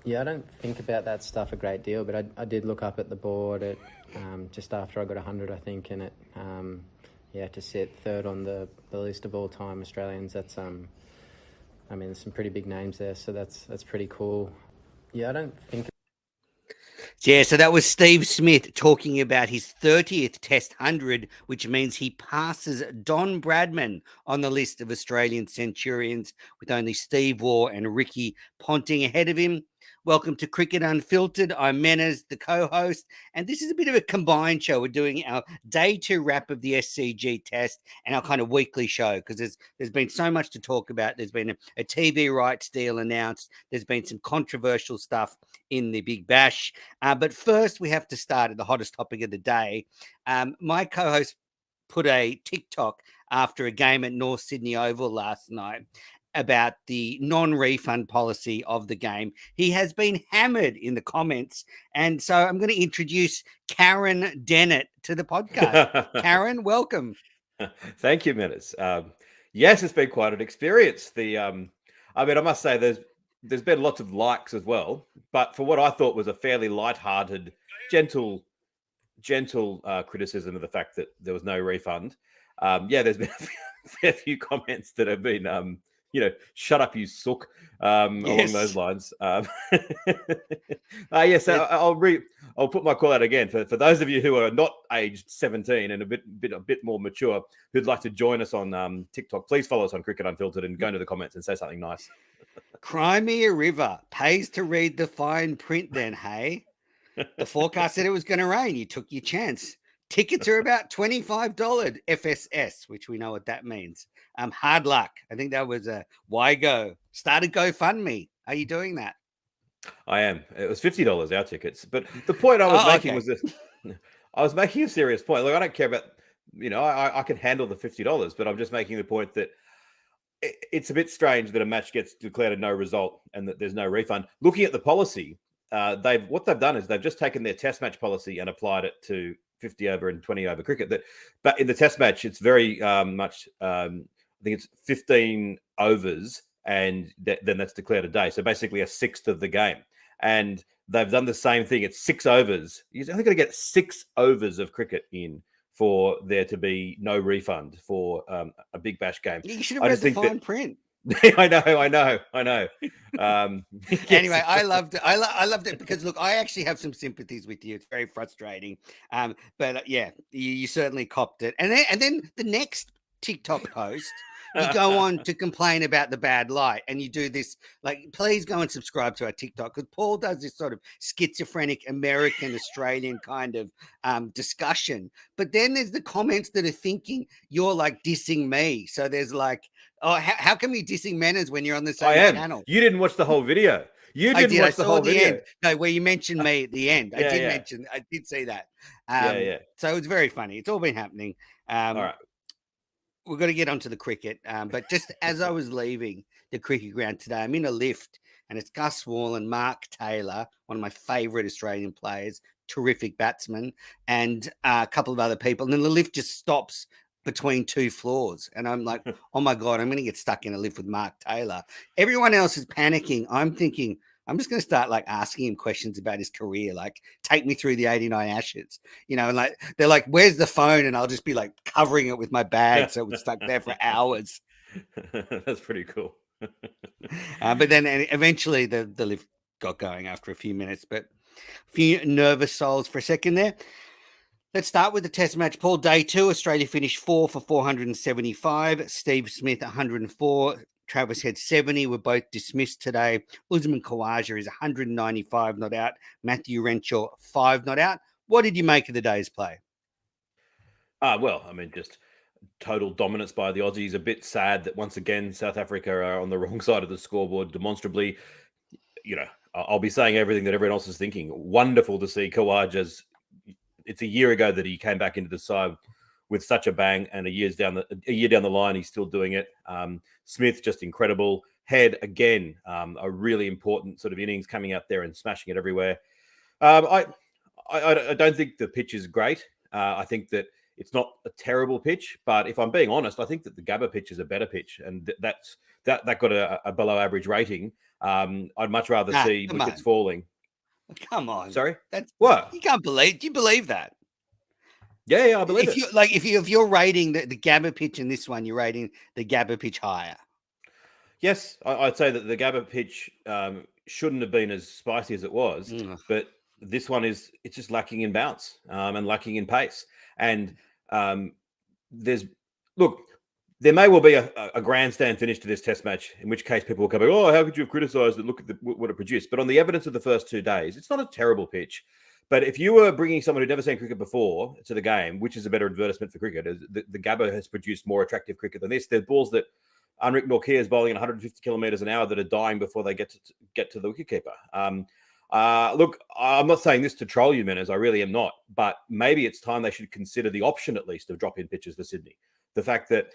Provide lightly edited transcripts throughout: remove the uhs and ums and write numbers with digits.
Yeah, I don't think about that stuff a great deal, but I did look up at the board at just after I got 100, I think, and to sit third on the list of all-time Australians, that's there's some pretty big names there, so that's pretty cool. Yeah, I don't think. Yeah, so that was Steve Smith talking about his 30th Test 100, which means he passes Don Bradman on the list of Australian centurions, with only Steve Waugh and Ricky Ponting ahead of him. Welcome to Cricket Unfiltered. I'm Menas, the co-host, and this is a bit of a combined show. We're doing our day 2 wrap of the SCG test and our kind of weekly show, because there's been so much to talk about. There's been a TV rights deal announced. There's been some controversial stuff in the Big Bash. But first, we have to start at the hottest topic of the day. My co-host put a TikTok after a game at North Sydney Oval last night about the non-refund policy of the game. He has been hammered in the comments, and so I'm going to introduce Karen Dennett to the podcast. Karen, welcome. Thank you, Menas. Yes, it's been quite an experience. I must say there's been lots of likes as well, but for what I thought was a fairly light-hearted, gentle criticism of the fact that there was no refund. There's been a fair few comments that have been, shut up, you sook, along those lines. Yes, I'll put my call out again for those of you who are not aged 17 and a bit more mature who'd like to join us on TikTok. Please follow us on Cricket Unfiltered and go into the comments and say something nice. Cry me a river. Pays to read the fine print then, hey? The forecast said it was going to rain. You took your chance. Tickets are about $25 FSS, which we know what that means. Hard luck. I think that was a WhyGo. Started GoFundMe. Are you doing that? I am. It was $50 our tickets. But the point I was making was this. I was making a serious point. Look, I don't care about, I can handle the $50, but I'm just making the point that it's a bit strange that a match gets declared a no result and that there's no refund. Looking at the policy, what they've done is they've just taken their test match policy and applied it to 50 over and 20 over cricket. But in the test match, it's very much, I think it's 15 overs and then that's declared a day. So basically a sixth of the game. And they've done the same thing. It's 6 overs. You're only going to get 6 overs of cricket in for there to be no refund for a Big Bash game. You should have read the fine print. I know. Yes. Anyway, I loved it. I loved it because, look, I actually have some sympathies with you. It's very frustrating. But you certainly copped it. And then the next TikTok post, you go on to complain about the bad light, and you do this, like, please go and subscribe to our TikTok, because Paul does this sort of schizophrenic American Australian kind of discussion. But then there's the comments that are thinking you're like dissing me. So there's like, oh, how can we dissing Menas when you're on the same channel? You didn't watch the whole video. I saw the end. No, where you mentioned me at the end. I did see that. So it's very funny. It's all been happening. All right. We're going to get onto the cricket. But just as I was leaving the cricket ground today, I'm in a lift, and it's Gus Wall and Mark Taylor, one of my favourite Australian players, terrific batsman, and a couple of other people. And then the lift just stops between 2 floors. And I'm like, oh my God, I'm going to get stuck in a lift with Mark Taylor. Everyone else is panicking. I'm thinking, I'm just going to start like asking him questions about his career, like take me through the 89 Ashes, and like, they're like, where's the phone? And I'll just be like covering it with my bag. So it was stuck there for hours. That's pretty cool. But then eventually the lift got going after a few minutes, but a few nervous souls for a second there. Let's start with the test match, Paul. Day 2, Australia finished 4 for 475. Steve Smith, 104. Travis Head, 70. Were both dismissed today. Usman Khawaja is 195 not out. Matthew Renshaw, 5 not out. What did you make of the day's play? Just total dominance by the Aussies. A bit sad that once again South Africa are on the wrong side of the scoreboard demonstrably. I'll be saying everything that everyone else is thinking. Wonderful to see Khawaja's. It's a year ago that he came back into the side with such a bang, and a year down the line, he's still doing it. Smith, just incredible. Head, again, a really important sort of innings, coming out there and smashing it everywhere. I don't think the pitch is great. I think that it's not a terrible pitch, but if I'm being honest, I think that the Gabba pitch is a better pitch, and that got a below average rating. I'd much rather see wickets falling. Come on. Sorry? That's What? You can't believe. Do you believe that? Yeah, I believe it. If you're rating the Gabba pitch in this one, you're rating the Gabba pitch higher. Yes, I'd say that the Gabba pitch shouldn't have been as spicy as it was, but this one it's just lacking in bounce and lacking in pace. And there may well be a grandstand finish to this test match, in which case people will come, oh, how could you have criticised it? Look at what it produced. But on the evidence of the first 2 days, it's not a terrible pitch. But if you were bringing someone who'd never seen cricket before to the game, which is a better advertisement for cricket, the Gabba has produced more attractive cricket than this. There's balls that Anrik Nortje is bowling at 150 kilometres an hour that are dying before they get to the wicketkeeper. Look, I'm not saying this to troll you, Menez. I really am not. But maybe it's time they should consider the option, at least, of drop-in pitches for Sydney. The fact that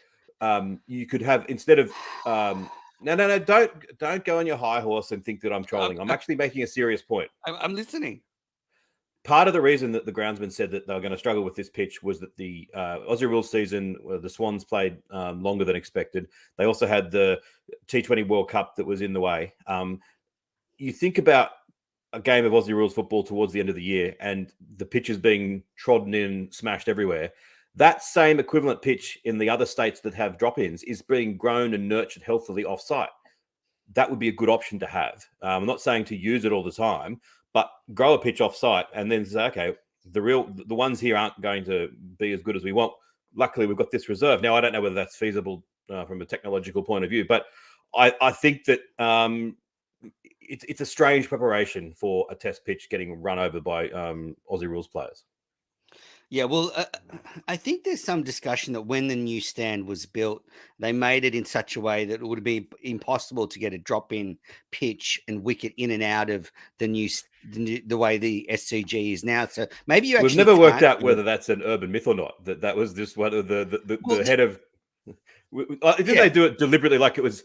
you could have, instead of no, don't go on your high horse and think that I'm trolling. I'm actually making a serious point. I'm listening. Part of the reason that the groundsman said that they were going to struggle with this pitch was that the Aussie rules season, the Swans played longer than expected. They also had the T20 World Cup that was in the way. You think about a game of Aussie rules football towards the end of the year and the pitches being trodden in, smashed everywhere. That same equivalent pitch in the other states that have drop-ins is being grown and nurtured healthily off-site. That would be a good option to have. I'm not saying to use it all the time, but grow a pitch off-site and then say, okay, the ones here aren't going to be as good as we want. Luckily, we've got this reserve. Now, I don't know whether that's feasible from a technological point of view, but I think that it's a strange preparation for a test pitch getting run over by Aussie rules players. Yeah, well, I think there's some discussion that when the new stand was built, they made it in such a way that it would be impossible to get a drop-in pitch and wicket in and out of the way the SCG is now. So maybe we've never worked out whether that's an urban myth or not. That was just one of the head of. Did they do it deliberately? Like if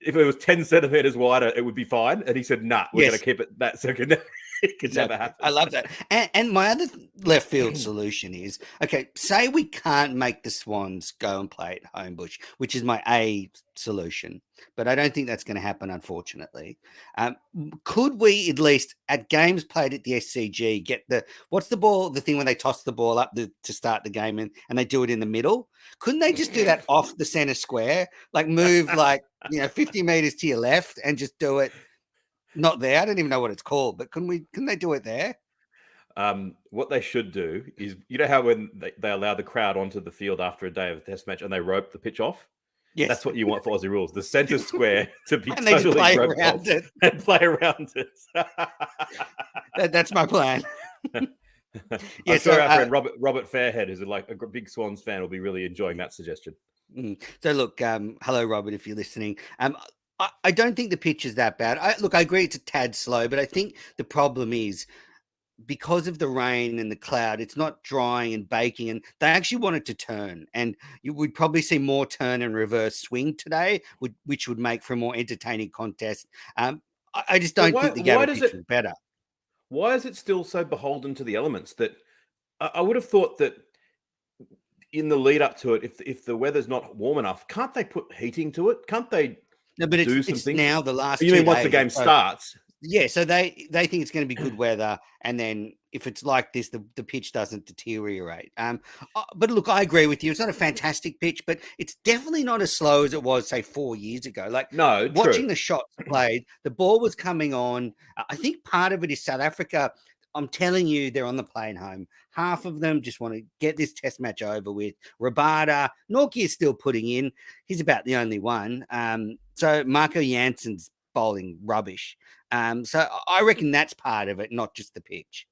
it was 10 centimeters wider, it would be fine. And he said, "Nah, we're going to keep it that second." It could never happen. I love that. And my other left field solution is, okay, say we can't make the Swans go and play at Homebush, which is my A solution, but I don't think that's going to happen, unfortunately. Could we at least, at games played at the SCG, get what's the ball, the thing when they toss the ball up to start the game and they do it in the middle? Couldn't they just do that off the center square? Like move 50 meters to your left and just do it? Not there. I don't even know what it's called, but can they do it there? What they should do is, you know how when they allow the crowd onto the field after a day of a test match and they rope the pitch off? Yes. That's what you want for Aussie rules. The centre square to be and totally play roped around off it. and play around it. That's my plan. I'm sure our friend Robert Fairhead, who's like a big Swans fan, will be really enjoying that suggestion. So look, hello, Robert, if you're listening. I don't think the pitch is that bad. I agree it's a tad slow, but I think the problem is because of the rain and the cloud, it's not drying and baking, and they actually want it to turn. And you would probably see more turn and reverse swing today, which would make for a more entertaining contest. I just don't think the Gabba pitch is better. Why is it still so beholden to the elements that I would have thought that in the lead up to it, if the weather's not warm enough, can't they put heating to it? Can't they? No, but it's now the last. You mean once the game starts? Yeah, so they think it's going to be good weather, and then if it's like this, the pitch doesn't deteriorate. But look, I agree with you. It's not a fantastic pitch, but it's definitely not as slow as it was, say, 4 years ago. Like, no, watching the shots played, the ball was coming on. I think part of it is South Africa. I'm telling you, they're on the plane home. Half of them just want to get this test match over with. Rabada, Nortje is still putting in. He's about the only one. So Marco Janssen's bowling rubbish. So I reckon that's part of it, not just the pitch.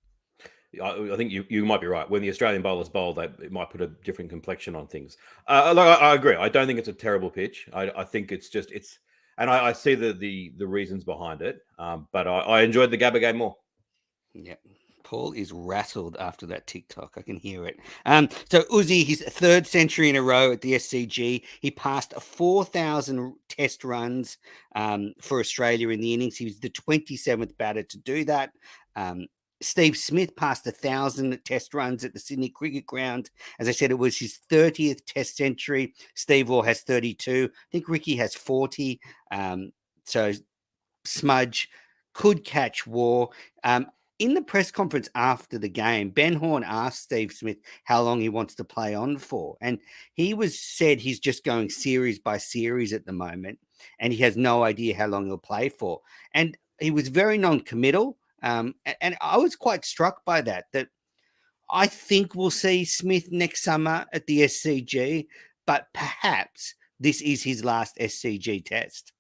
I think you might be right. When the Australian bowlers bowl, it might put a different complexion on things. I agree. I don't think it's a terrible pitch. I think it's and I see the reasons behind it. But I enjoyed the Gabba game more. Yeah. Paul is rattled after that TikTok. I can hear it. So Uzi, his third century in a row at the SCG. He passed 4,000 test runs for Australia in the innings. He was the 27th batter to do that. Steve Smith passed 1,000 test runs at the Sydney Cricket Ground. As I said, it was his 30th test century. Steve Waugh has 32. I think Ricky has 40. So smudge, could catch war. In the press conference after the game, Ben Horn asked Steve Smith how long he wants to play on for, and he said he's just going series by series at the moment, and he has no idea how long he'll play for. And he was very non-committal, and I was quite struck by that. That I think we'll see Smith next summer at the SCG, but perhaps this is his last SCG test.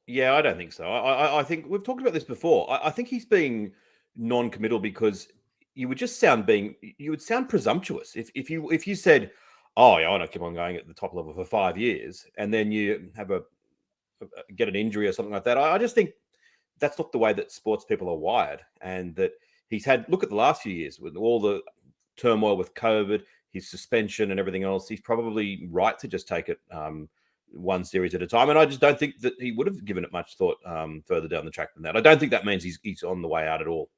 Yeah, I don't think so. I think we've talked about this before. I think he's being non-committal because you would sound presumptuous if you said, "Oh, yeah, I want to keep on going at the top level for 5 years," and then you have get an injury or something like that. I just think that's not the way that sports people are wired, and that he's had. Look at the last few years with all the turmoil with COVID, his suspension, and everything else. He's probably right to just take it. One series at a time, and I just don't think that he would have given it much thought further down the track than that. I don't think that means he's on the way out at all.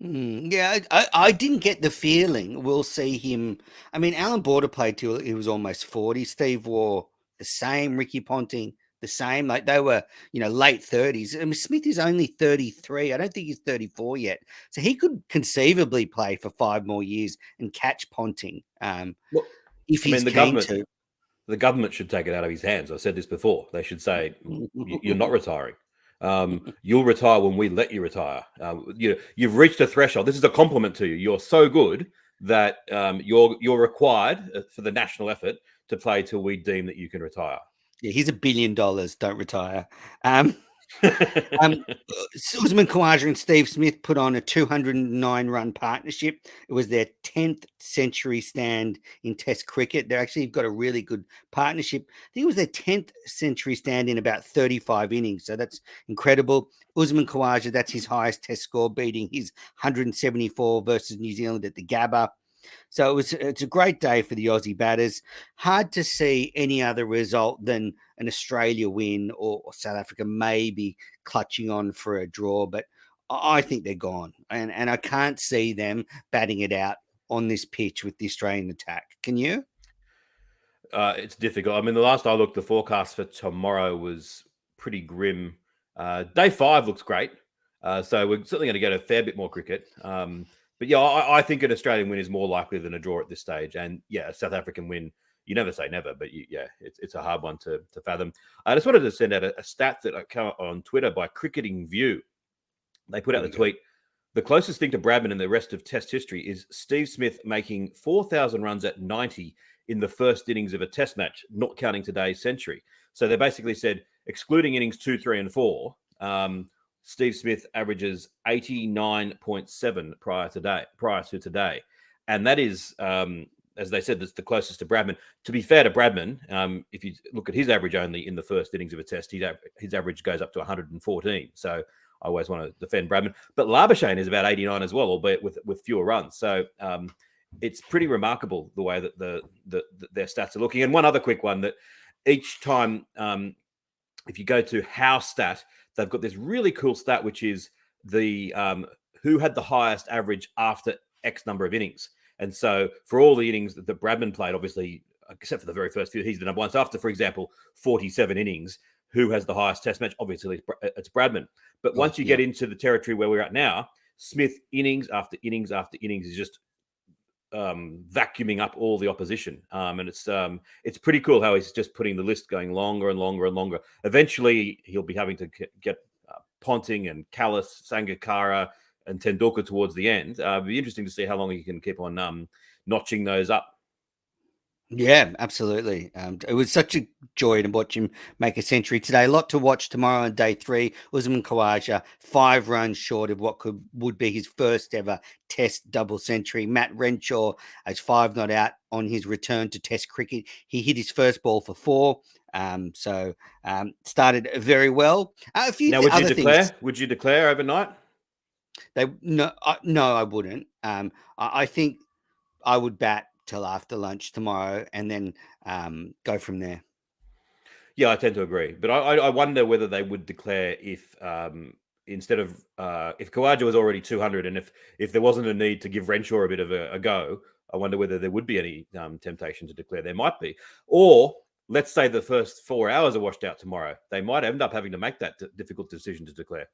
Yeah, I didn't get the feeling we'll see him. I mean, Alan Border played till he was almost 40. Steve Waugh, the same. Ricky Ponting, the same. Like they were, late 30s. I mean, Smith is only 33. I don't think he's 34 yet. So he could conceivably play for 5 more years and catch Ponting if he's keen to. The government should take it out of his hands. I said this before. They should say, "You're not retiring. You'll retire when we let you retire. You've reached a threshold. This is a compliment to you. You're so good that you're required for the national effort to play till we deem that you can retire." Yeah, here's $1 billion. Don't retire. Usman Khawaja and Steve Smith put on a 209-run partnership. It was their 10th century stand in Test cricket. They actually got a really good partnership. I think it was their 10th century stand in about 35 innings. So that's incredible. Usman Khawaja, that's his highest Test score, beating his 174 versus New Zealand at the Gabba. So it's a great day for the Aussie batters. Hard to see any other result than an Australia win or South Africa maybe clutching on for a draw, but I think they're gone. And I can't see them batting it out on this pitch with the Australian attack. Can you? It's difficult. I mean, the last I looked, the forecast for tomorrow was pretty grim. Day 5 looks great. So we're certainly going to get a fair bit more cricket. But yeah, I think an Australian win is more likely than a draw at this stage. And yeah, a South African win, you never say never, but it's a hard one to fathom. I just wanted to send out a stat that I came up on Twitter by Cricketing View. They put out the tweet. The closest thing to Bradman in the rest of Test history is Steve Smith making 4,000 runs at 90 in the first innings of a Test match, not counting today's century. So they basically said, excluding innings 2, 3, and 4, Steve Smith averages 89.7 prior to today. And that is, as they said, that's the closest to Bradman. To be fair to Bradman, if you look at his average only in the first innings of a Test, his average goes up to 114. So I always want to defend Bradman. But Labuschagne is about 89 as well, albeit with fewer runs. So it's pretty remarkable the way that their stats are looking. And one other quick one, that each time, if you go to How Stat, they've got this really cool stat, which is the who had the highest average after X number of innings. And so for all the innings that Bradman played, obviously, except for the very first few, he's the number one. So after, for example, 47 innings, who has the highest Test match? Obviously, it's Bradman. But once you get into the territory where we're at now, Smith, innings after innings after innings, is just vacuuming up all the opposition. And it's pretty cool how he's just putting the list going longer and longer and longer. Eventually, he'll be having to get Ponting and Callis, Sangakkara, and Tendulkar towards the end. It'll be interesting to see how long he can keep on notching those up. Yeah, absolutely. It was such a joy to watch him make a century today. A lot to watch tomorrow on day 3. Usman Khawaja, 5 runs short of what would be his first ever Test double century. Matt Renshaw is 5 not out on his return to Test cricket. He hit his first ball for 4. So started very well. A few now, other things. Would you declare overnight? No, I wouldn't. I think I would bat till after lunch tomorrow and then go from there. Yeah, I tend to agree. But I wonder whether they would declare if instead of if Khawaja was already 200 and if there wasn't a need to give Renshaw a bit of a go, I wonder whether there would be any temptation to declare. There might be. Or let's say the first 4 hours are washed out tomorrow, they might end up having to make that difficult decision to declare.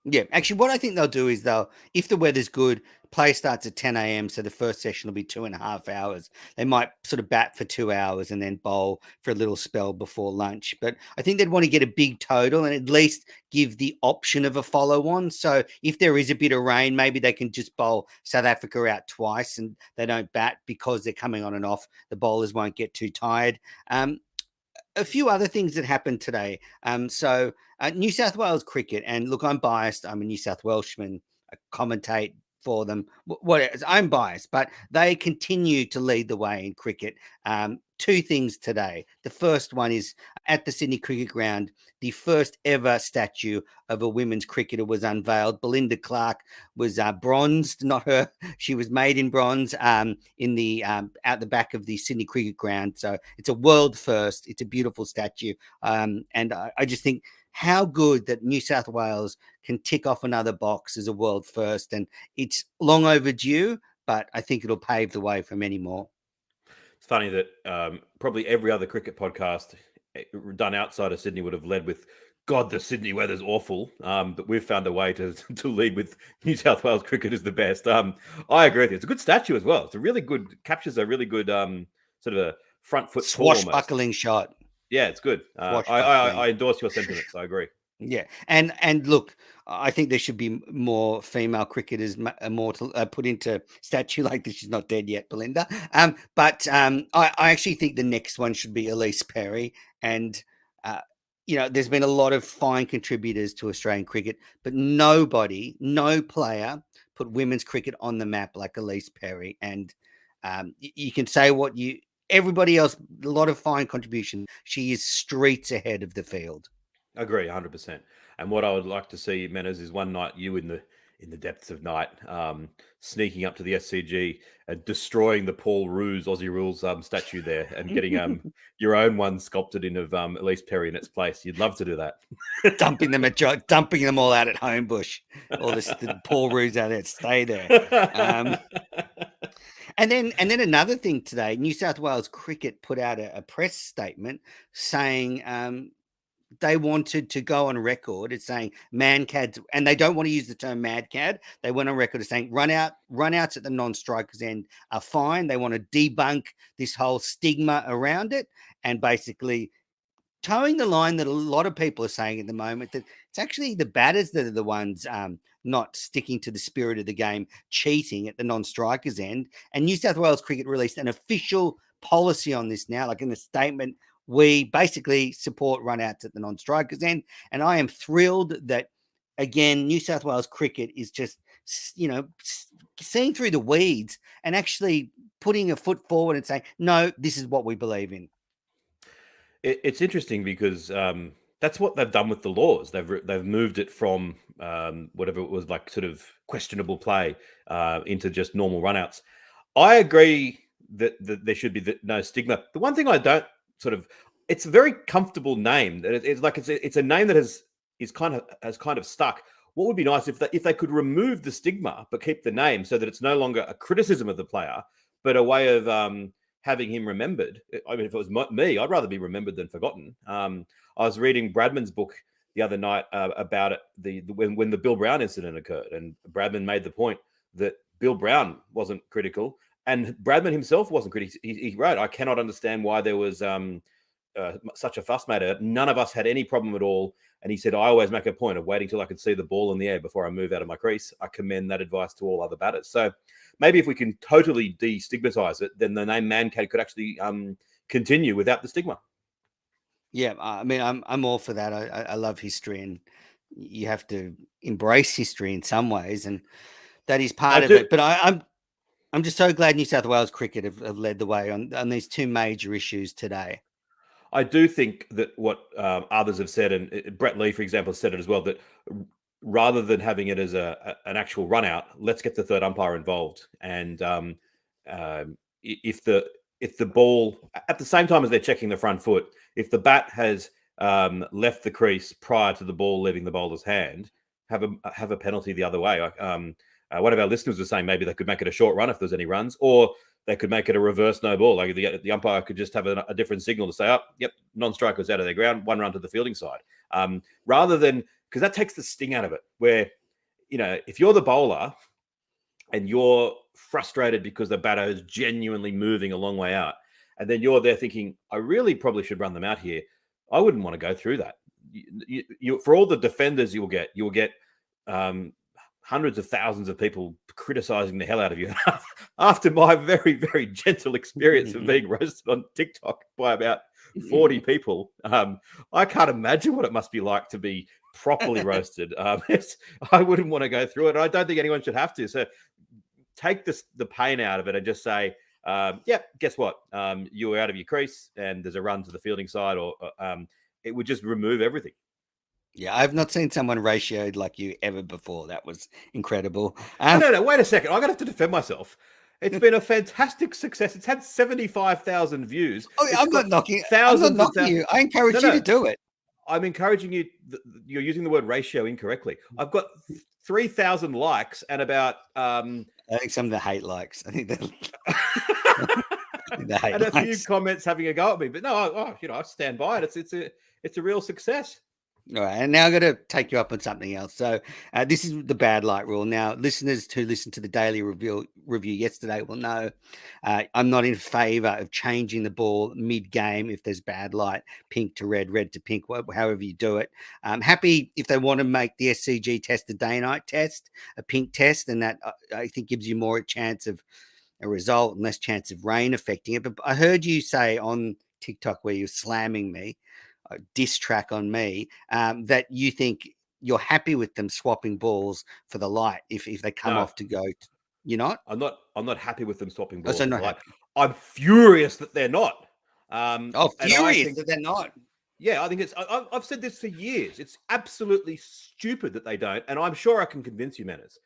Yeah, actually, what I think they'll do is if the weather's good, play starts at 10 a.m. So the first session will be 2.5 hours. They might sort of bat for 2 hours and then bowl for a little spell before lunch. But I think they'd want to get a big total and at least give the option of a follow on. So if there is a bit of rain, maybe they can just bowl South Africa out twice and they don't bat because they're coming on and off. The bowlers won't get too tired. A few other things that happened today. New South Wales cricket, and look, I'm biased. I'm a New South Welshman. I commentate for them. I'm biased, but they continue to lead the way in cricket. Two things today. The first one is at the Sydney Cricket Ground, the first ever statue of a women's cricketer was unveiled. Belinda Clark was bronzed, not her. She was made in bronze in the out the back of the Sydney Cricket Ground. So it's a world first. It's a beautiful statue, and I just think how good that New South Wales can tick off another box as a world first, and it's long overdue. But I think it'll pave the way for many more. It's funny that probably every other cricket podcast done outside of Sydney would have led with, God, the Sydney weather's awful. But we've found a way to lead with New South Wales cricket is the best. I agree with you. It's a good statue as well. It's a really good, captures a really good sort of a front foot swashbuckling shot. Yeah, it's good. I endorse your sentiments. I agree. Yeah, and look, I think there should be more female cricketers put into statue like this. She's not dead yet, Belinda. But I actually think the next one should be Elise Perry. And there's been a lot of fine contributors to Australian cricket, but no player put women's cricket on the map like Elise Perry. And you can say everybody else, a lot of fine contribution. She is streets ahead of the field. Agree, 100%. And what I would like to see, Menners, is one night you in the depths of night, sneaking up to the SCG and destroying the Paul Roos Aussie Rules statue there, and getting your own one sculpted in of Elise Perry in its place. You'd love to do that. dumping them all out at Homebush. All the Paul Roos out there, stay there. And then another thing today, New South Wales Cricket put out a press statement saying they wanted to go on record as saying man-cads, and they don't want to use the term mad-cad. They went on record as saying run-outs at the non-strikers end are fine. They want to debunk this whole stigma around it, and basically towing the line that a lot of people are saying at the moment, that it's actually the batters that are the ones not sticking to the spirit of the game, cheating at the non-strikers end. And New South Wales Cricket released an official policy on this now, like in a statement. We basically support run-outs at the non-strikers end. And I am thrilled that, again, New South Wales Cricket is just, seeing through the weeds and actually putting a foot forward and saying, no, this is what we believe in. It's interesting because that's what they've done with the laws. They've moved it from whatever it was, like sort of questionable play into just normal run-outs. I agree that there should be no stigma. The one thing I don't it's a very comfortable name. It's a name that has kind of stuck. What would be nice if they could remove the stigma but keep the name, so that it's no longer a criticism of the player, but a way of having him remembered. I mean, if it was me, I'd rather be remembered than forgotten. I was reading Bradman's book the other night about it, when the Bill Brown incident occurred, and Bradman made the point that Bill Brown wasn't critical, and Bradman himself wasn't critical. He wrote, "I cannot understand why there was such a fuss made of it. None of us had any problem at all." And he said, "I always make a point of waiting till I could see the ball in the air before I move out of my crease." I commend that advice to all other batters. So maybe if we can totally destigmatize it, then the name man-cad could actually continue without the stigma. Yeah, I mean, I'm all for that. I love history, and you have to embrace history in some ways, and that is part of it. But I'm just so glad New South Wales Cricket have led the way on these two major issues today. I do think that what others have said, and Brett Lee, for example, has said it as well, that rather than having it as an actual run out, let's get the third umpire involved. And if the ball, at the same time as they're checking the front foot, if the bat has left the crease prior to the ball leaving the bowler's hand, have a penalty the other way. One of our listeners was saying maybe they could make it a short run if there's any runs, or they could make it a reverse no ball. Like the umpire could just have a different signal to say, "Oh, yep, non-strikers out of their ground, 1 run to the fielding side," rather than, because that takes the sting out of it. Where, if you're the bowler and you're frustrated because the batter is genuinely moving a long way out, and then you're there thinking, I really probably should run them out here, I wouldn't want to go through that. You for all the defenders you will get hundreds of thousands of people criticizing the hell out of you. After my very, very gentle experience of being roasted on TikTok by about 40 people, I can't imagine what it must be like to be properly roasted. I wouldn't want to go through it. I don't think anyone should have to. So take the pain out of it and just say, guess what? You were out of your crease and there's a run to the fielding side, or it would just remove everything. Yeah, I've not seen someone ratioed like you ever before. That was incredible. No, wait a second. I'm going to have to defend myself. It's been a fantastic success. It's had 75,000 views. I'm not knocking you. I encourage you to do it. I'm encouraging you. You're using the word ratio incorrectly. I've got 3,000 likes and about... I think some of the hate likes. I think the hate and a likes. few comments having a go at me. But no, I stand by it. It's a real success. All right, and now I'm going to take you up on something else. So this is the bad light rule. Now, listeners who listened to the daily review yesterday will know I'm not in favour of changing the ball mid-game if there's bad light, pink to red, red to pink, however you do it. I'm happy if they want to make the SCG test a day-night test, a pink test, and that I think gives you more chance of a result and less chance of rain affecting it. But I heard you say on TikTok where you're slamming me, diss track on me, that you think you're happy with them swapping balls for the light if they come off to go. You're not? I'm not happy with them swapping balls. So not happy. I'm furious that they're not. Furious that they're not. Yeah, I think I've said this for years. It's absolutely stupid that they don't, and I'm sure I can convince you, Manners.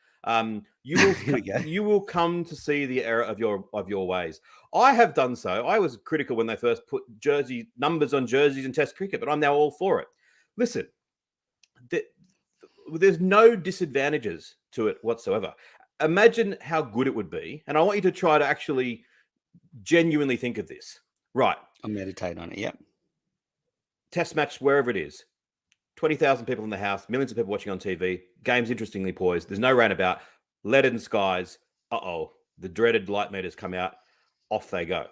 You will come to see the error of your ways. I have done so. I was critical when they first put jersey numbers on jerseys in Test cricket, but I'm now all for it. Listen, there's no disadvantages to it whatsoever. Imagine how good it would be, and I want you to try to actually genuinely think of this. Right. I'll meditate on it. Yep. Test match, wherever it is. 20,000 people in the house, millions of people watching on TV. Game's interestingly poised. There's no rain about. Leaden skies. The dreaded light meters come out. Off they go.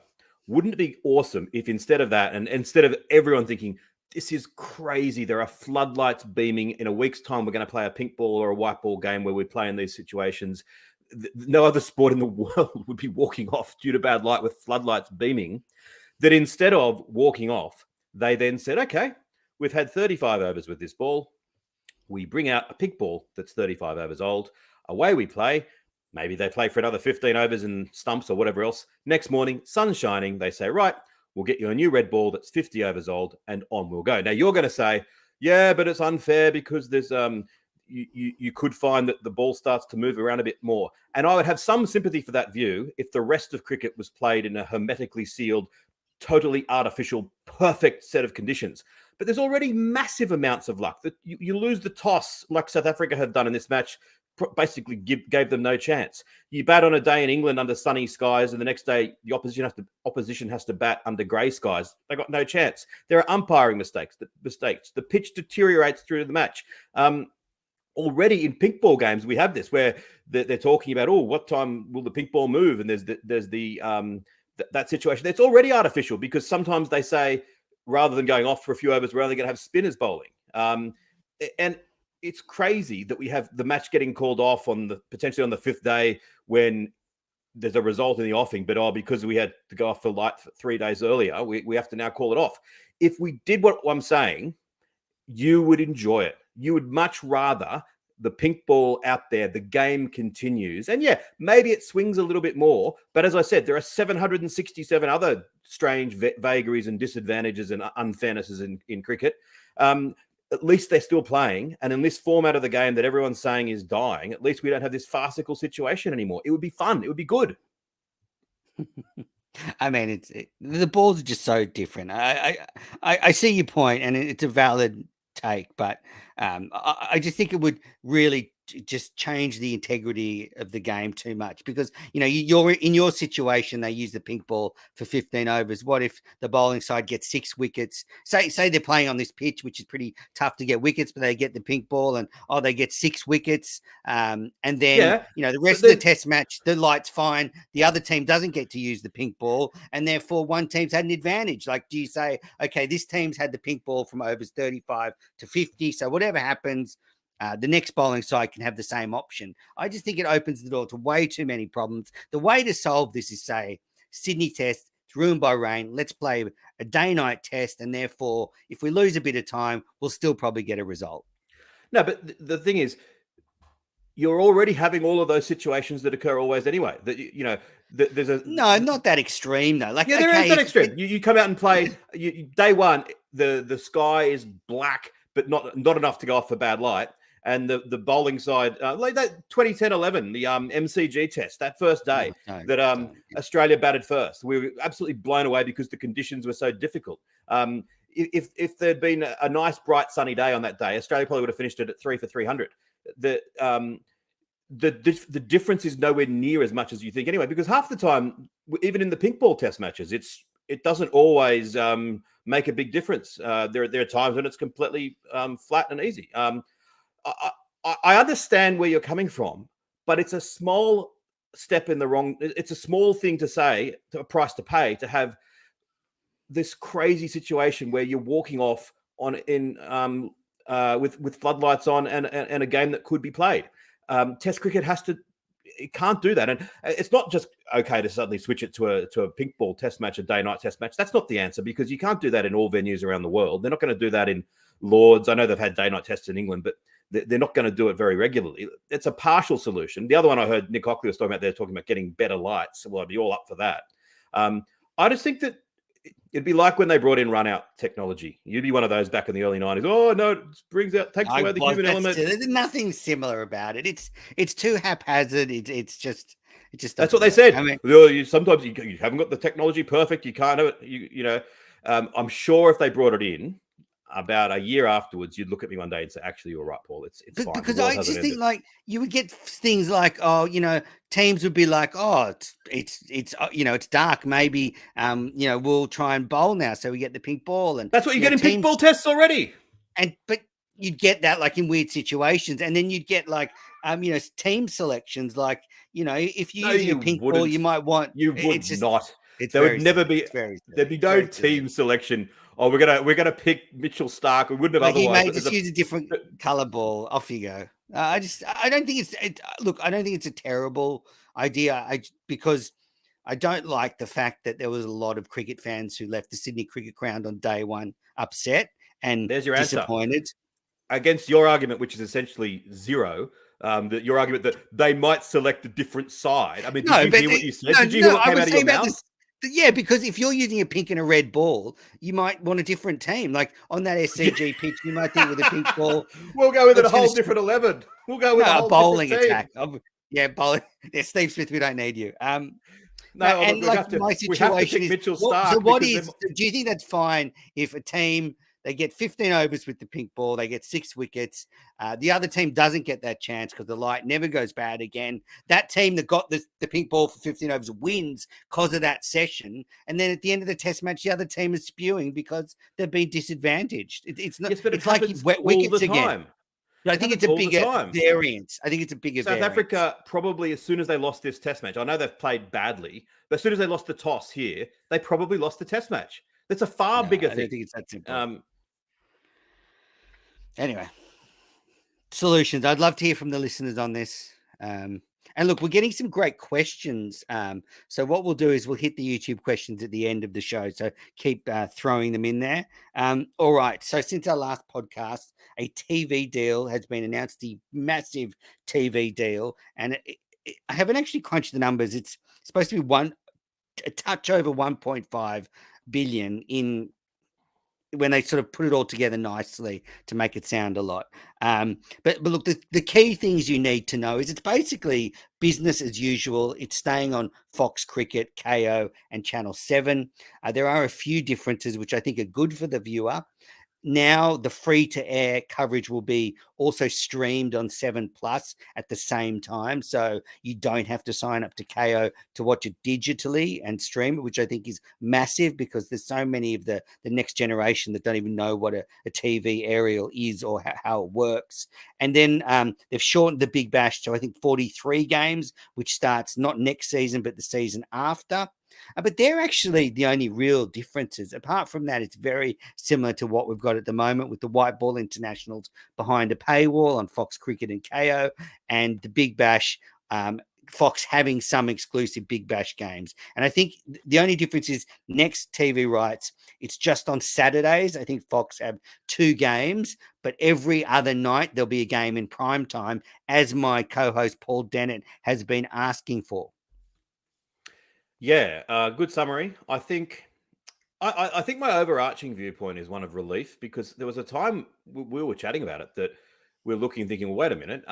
Wouldn't it be awesome if instead of that, and instead of everyone thinking, this is crazy, there are floodlights beaming, in a week's time we're going to play a pink ball or a white ball game where we play in these situations. No other sport in the world would be walking off due to bad light with floodlights beaming. That instead of walking off, they then said, okay, we've had 35 overs with this ball. We bring out a pink ball that's 35 overs old. Away we play. Maybe they play for another 15 overs in stumps or whatever else. Next morning, sun shining, they say, right, we'll get you a new red ball that's 50 overs old, and on we'll go. Now, you're going to say, yeah, but it's unfair because there's you could find that the ball starts to move around a bit more. And I would have some sympathy for that view if the rest of cricket was played in a hermetically sealed, totally artificial, perfect set of conditions. But there's already massive amounts of luck. That you lose the toss like South Africa have done in this match, basically gave them no chance. You bat on a day in England under sunny skies, and the next day the opposition has to bat under grey skies. They got no chance. There are umpiring mistakes. The pitch deteriorates through the match. Already in pink ball games, we have this where they're talking about, what time will the pink ball move? And there's that situation. It's already artificial because sometimes they say, rather than going off for a few overs, we're only going to have spinners bowling. And it's crazy that we have the match getting called off potentially on the fifth day when there's a result in the offing, but because we had to go off for light 3 days earlier, we have to now call it off. If we did what I'm saying, you would enjoy it. You would much rather the pink ball out there, the game continues. And yeah, maybe it swings a little bit more. But as I said, there are 767 other strange vagaries and disadvantages and unfairnesses in cricket. At least they're still playing. And in this format of the game that everyone's saying is dying, at least we don't have this farcical situation anymore. It would be fun. It would be good. I mean, the balls are just so different. I see your point, and it's a valid take, but I just think it would really just change the integrity of the game too much, because you're in your situation. They use the pink ball for 15 overs. What if the bowling side gets 6 wickets? Say they're playing on this pitch, which is pretty tough to get wickets, but they get the pink ball and they get 6 wickets. And then the rest of the test match, the light's fine. The other team doesn't get to use the pink ball, and therefore one team's had an advantage. Like, do you say, okay, this team's had the pink ball from overs 35 to 50, so whatever happens, the next bowling side can have the same option? I just think it opens the door to way too many problems. The way to solve this is, say, Sydney Test, it's ruined by rain. Let's play a day-night test, and therefore, if we lose a bit of time, we'll still probably get a result. No, but the thing is, you're already having all of those situations that occur always anyway. That there's a not that extreme though. Like, there is that extreme. You come out and play day one. The sky is black, but not enough to go off for bad light. And the bowling side, like that 2010-11, the MCG test, that first day Australia batted first, we were absolutely blown away because the conditions were so difficult. If there'd been a nice, bright, sunny day on that day, Australia probably would have finished it at 3 for 300. The difference is nowhere near as much as you think anyway, because half the time, even in the pink ball test matches, it doesn't always make a big difference. There are times when it's completely flat and easy. I understand where you're coming from, but it's a small step in the wrong. It's a small thing to say, to a price to pay, to have this crazy situation where you're walking off with floodlights on and a game that could be played. Test cricket it can't do that, and it's not just okay to suddenly switch it to a pink ball test match, a day-night test match. That's not the answer, because you can't do that in all venues around the world. They're not going to do that in Lords. I know they've had day-night tests in England, but they're not going to do it very regularly. It's a partial solution. The other one I heard Nick Hockley was talking about, they're talking about getting better lights. Well, I'd be all up for that. I just think that it'd be like when they brought in run-out technology. You'd be one of those back in the early 90s. Oh, no, it takes away the human element. There's nothing similar about it. It's too haphazard. It just that's what they said. I mean, sometimes you haven't got the technology perfect. You can't have it. I'm sure if they brought it in about a year afterwards, you'd look at me one day and say, actually, you're right, Paul. It's fine. Because I just think, like, you would get things like, teams would be like, it's dark. Maybe, we'll try and bowl now, so we get the pink ball. And that's what you get in pink ball tests already. But you'd get that, like, in weird situations, and then you'd get like, team selections. Like, if you're using a pink ball, you might want. You would not. There would never be. There'd be no team selection. Oh, we're gonna pick Mitchell Stark. We wouldn't have otherwise. He may just use a different color ball. Off you go. I don't think I don't think it's a terrible idea. Because I don't like the fact that there was a lot of cricket fans who left the Sydney Cricket Ground on day one upset and there's your disappointed. Answer. Against your argument, which is essentially zero. That your argument that they might select a different side. I mean, did you hear what you said? Did you hear what came out of your mouth? Yeah, because if you're using a pink and a red ball, you might want a different team. Like on that SCG pitch, you might think with a pink ball. We'll go with a whole different 11. We'll go with a whole bowling attack. Yeah, bowling. Yeah, Steve Smith, we don't need you. No, and like my situation is, Mitchell Stark. So what is? Do you think that's fine if a team, they get 15 overs with the pink ball, they get 6 wickets. The other team doesn't get that chance because the light never goes bad again. That team that got the pink ball for 15 overs wins because of that session. And then at the end of the test match, the other team is spewing because they've been disadvantaged. It's not. Yes, but it's like wet wickets again. I think it's a bigger variance. I think it's a bigger variance. South Africa probably, as soon as they lost this test match, I know they've played badly, but as soon as they lost the toss here, they probably lost the test match. That's a far bigger thing. I don't think it's that simple. Anyway, solutions. I'd love to hear from the listeners on this. And look, we're getting some great questions. So what we'll do is we'll hit the YouTube questions at the end of the show. So keep throwing them in there. All right. So since our last podcast, a TV deal has been announced, the massive TV deal. And I haven't actually crunched the numbers. It's supposed to be a touch over 1.5 billion in when they sort of put it all together nicely to make it sound a lot. But look, the key things you need to know is it's basically business as usual. It's staying on Fox Cricket, KO, and Channel 7. There are a few differences which I think are good for the viewer. now the free-to-air coverage will be also streamed on 7 Plus at the same time. So you don't have to sign up to KO to watch it digitally and stream it, which I think is massive because there's so many of the next generation that don't even know what a TV aerial is or how it works. And then they've shortened the Big Bash to, I think, 43 games, which starts not next season, but the season after. But they're actually the only real differences. Apart from that, it's very similar to what we've got at the moment with the white ball internationals behind a paywall on Fox Cricket and KO, and the Big Bash, Fox having some exclusive Big Bash games. And I think the only difference is next TV rights, it's just on Saturdays. I think Fox have 2 games, but every other night there'll be a game in prime time, as my co-host Paul Dennett has been asking for. Yeah, good summary. I think my overarching viewpoint is one of relief, because there was a time we were chatting about it that we're looking, thinking, well, wait a minute.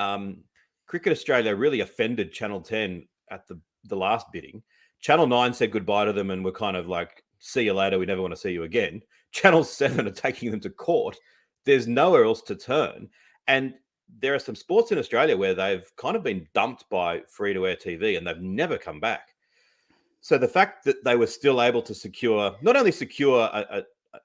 Cricket Australia really offended Channel 10 at the last bidding. Channel 9 said goodbye to them and were kind of like, see you later, we never want to see you again. Channel 7 are taking them to court. There's nowhere else to turn. And there are some sports in Australia where they've kind of been dumped by free-to-air TV and they've never come back. So the fact that they were still able to not only secure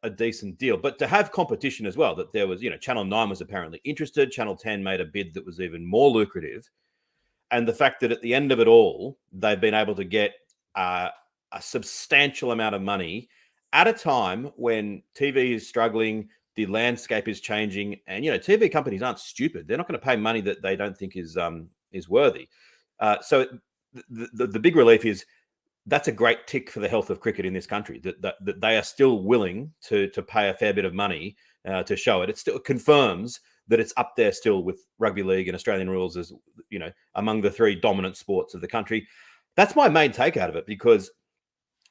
a decent deal, but to have competition as well, that there was, Channel 9 was apparently interested. Channel 10 made a bid that was even more lucrative. And the fact that at the end of it all, they've been able to get a substantial amount of money at a time when TV is struggling, the landscape is changing, and, TV companies aren't stupid. They're not going to pay money that they don't think is worthy. So the big relief is, that's a great tick for the health of cricket in this country, that they are still willing to pay a fair bit of money to show it. It still confirms that it's up there still with rugby league and Australian rules as, among the 3 dominant sports of the country. That's my main take out of it, because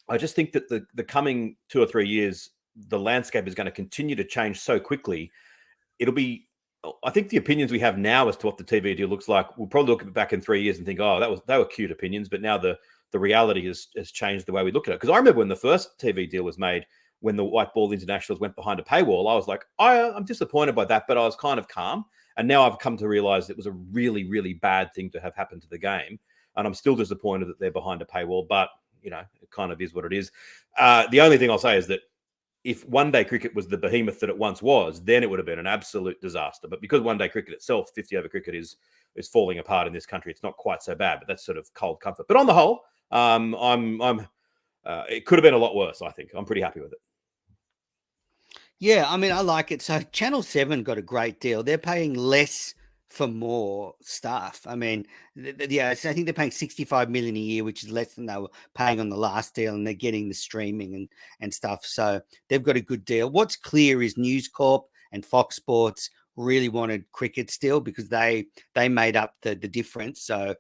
I just think that the coming 2 or 3 years, the landscape is going to continue to change so quickly. I think the opinions we have now as to what the TV deal looks like, we'll probably look back in 3 years and think, oh, they were cute opinions, but now the reality has changed the way we look at it. Because I remember when the first TV deal was made, when the white ball internationals went behind a paywall, I was like, I'm disappointed by that, but I was kind of calm. And now I've come to realize it was a really, really bad thing to have happened to the game. And I'm still disappointed that they're behind a paywall, but, it kind of is what it is. The only thing I'll say is that if one-day cricket was the behemoth that it once was, then it would have been an absolute disaster. But because one-day cricket itself, 50-over cricket, is falling apart in this country, it's not quite so bad. But that's sort of cold comfort. But on the whole, it could have been a lot worse, I think. I'm pretty happy with it. Yeah, I mean, I like it. So Channel 7 got a great deal. They're paying less for more stuff. I mean, I think they're paying 65 million a year, which is less than they were paying on the last deal, and they're getting the streaming and stuff. So they've got a good deal. What's clear is News Corp and Fox Sports really wanted cricket still, because they made up the difference. So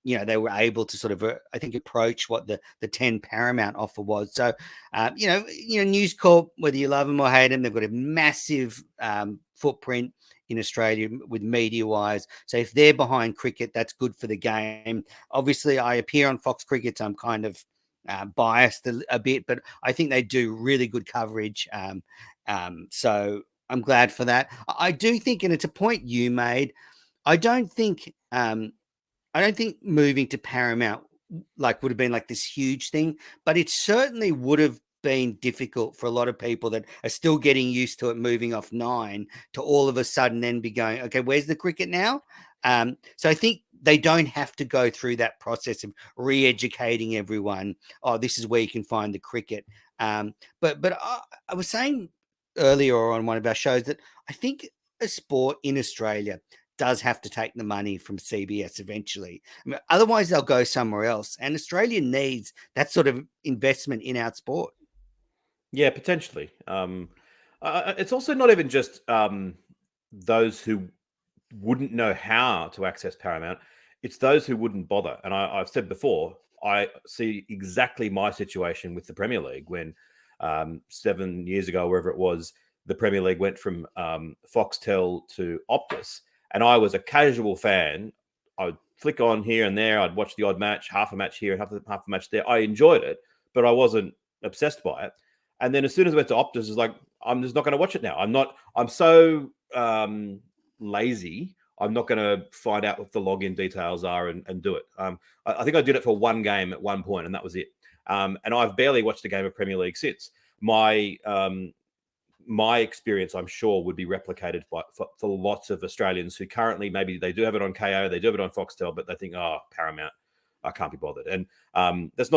they were able to sort of I think approach what the 10 Paramount offer was. So News Corp, whether you love them or hate them, they've got a massive footprint in Australia with media wise. So if they're behind cricket, that's good for the game. Obviously I appear on Fox Cricket, so I'm kind of biased a bit, but I think they do really good coverage. So I'm glad for that. I do think, and it's a point you made, I don't think moving to Paramount would have been like this huge thing, but it certainly would have been difficult for a lot of people that are still getting used to it, moving off 9 to all of a sudden then be going, okay, where's the cricket now? So I think they don't have to go through that process of re-educating everyone. Oh, this is where you can find the cricket. But I was saying earlier on one of our shows that I think a sport in Australia does have to take the money from CBS eventually. I mean, otherwise they'll go somewhere else. And Australia needs that sort of investment in our sport. Yeah, potentially. It's also not even just those who wouldn't know how to access Paramount. It's those who wouldn't bother. And I've said before, I see exactly my situation with the Premier League when 7 years ago, wherever it was, the Premier League went from Foxtel to Optus. And I was a casual fan. I would flick on here and there. I'd watch the odd match, half a match here, half a match there. I enjoyed it, but I wasn't obsessed by it. And then as soon as I went to Optus, it's like, I'm just not going to watch it now. I'm so lazy. I'm not going to find out what the login details are and do it. I think I did it for one game at one point, and that was it. And I've barely watched a game of Premier League since. My experience, I'm sure, would be replicated for lots of Australians who currently, maybe they do have it on KO, they do have it on Foxtel, but they think, oh, Paramount, I can't be bothered. And that's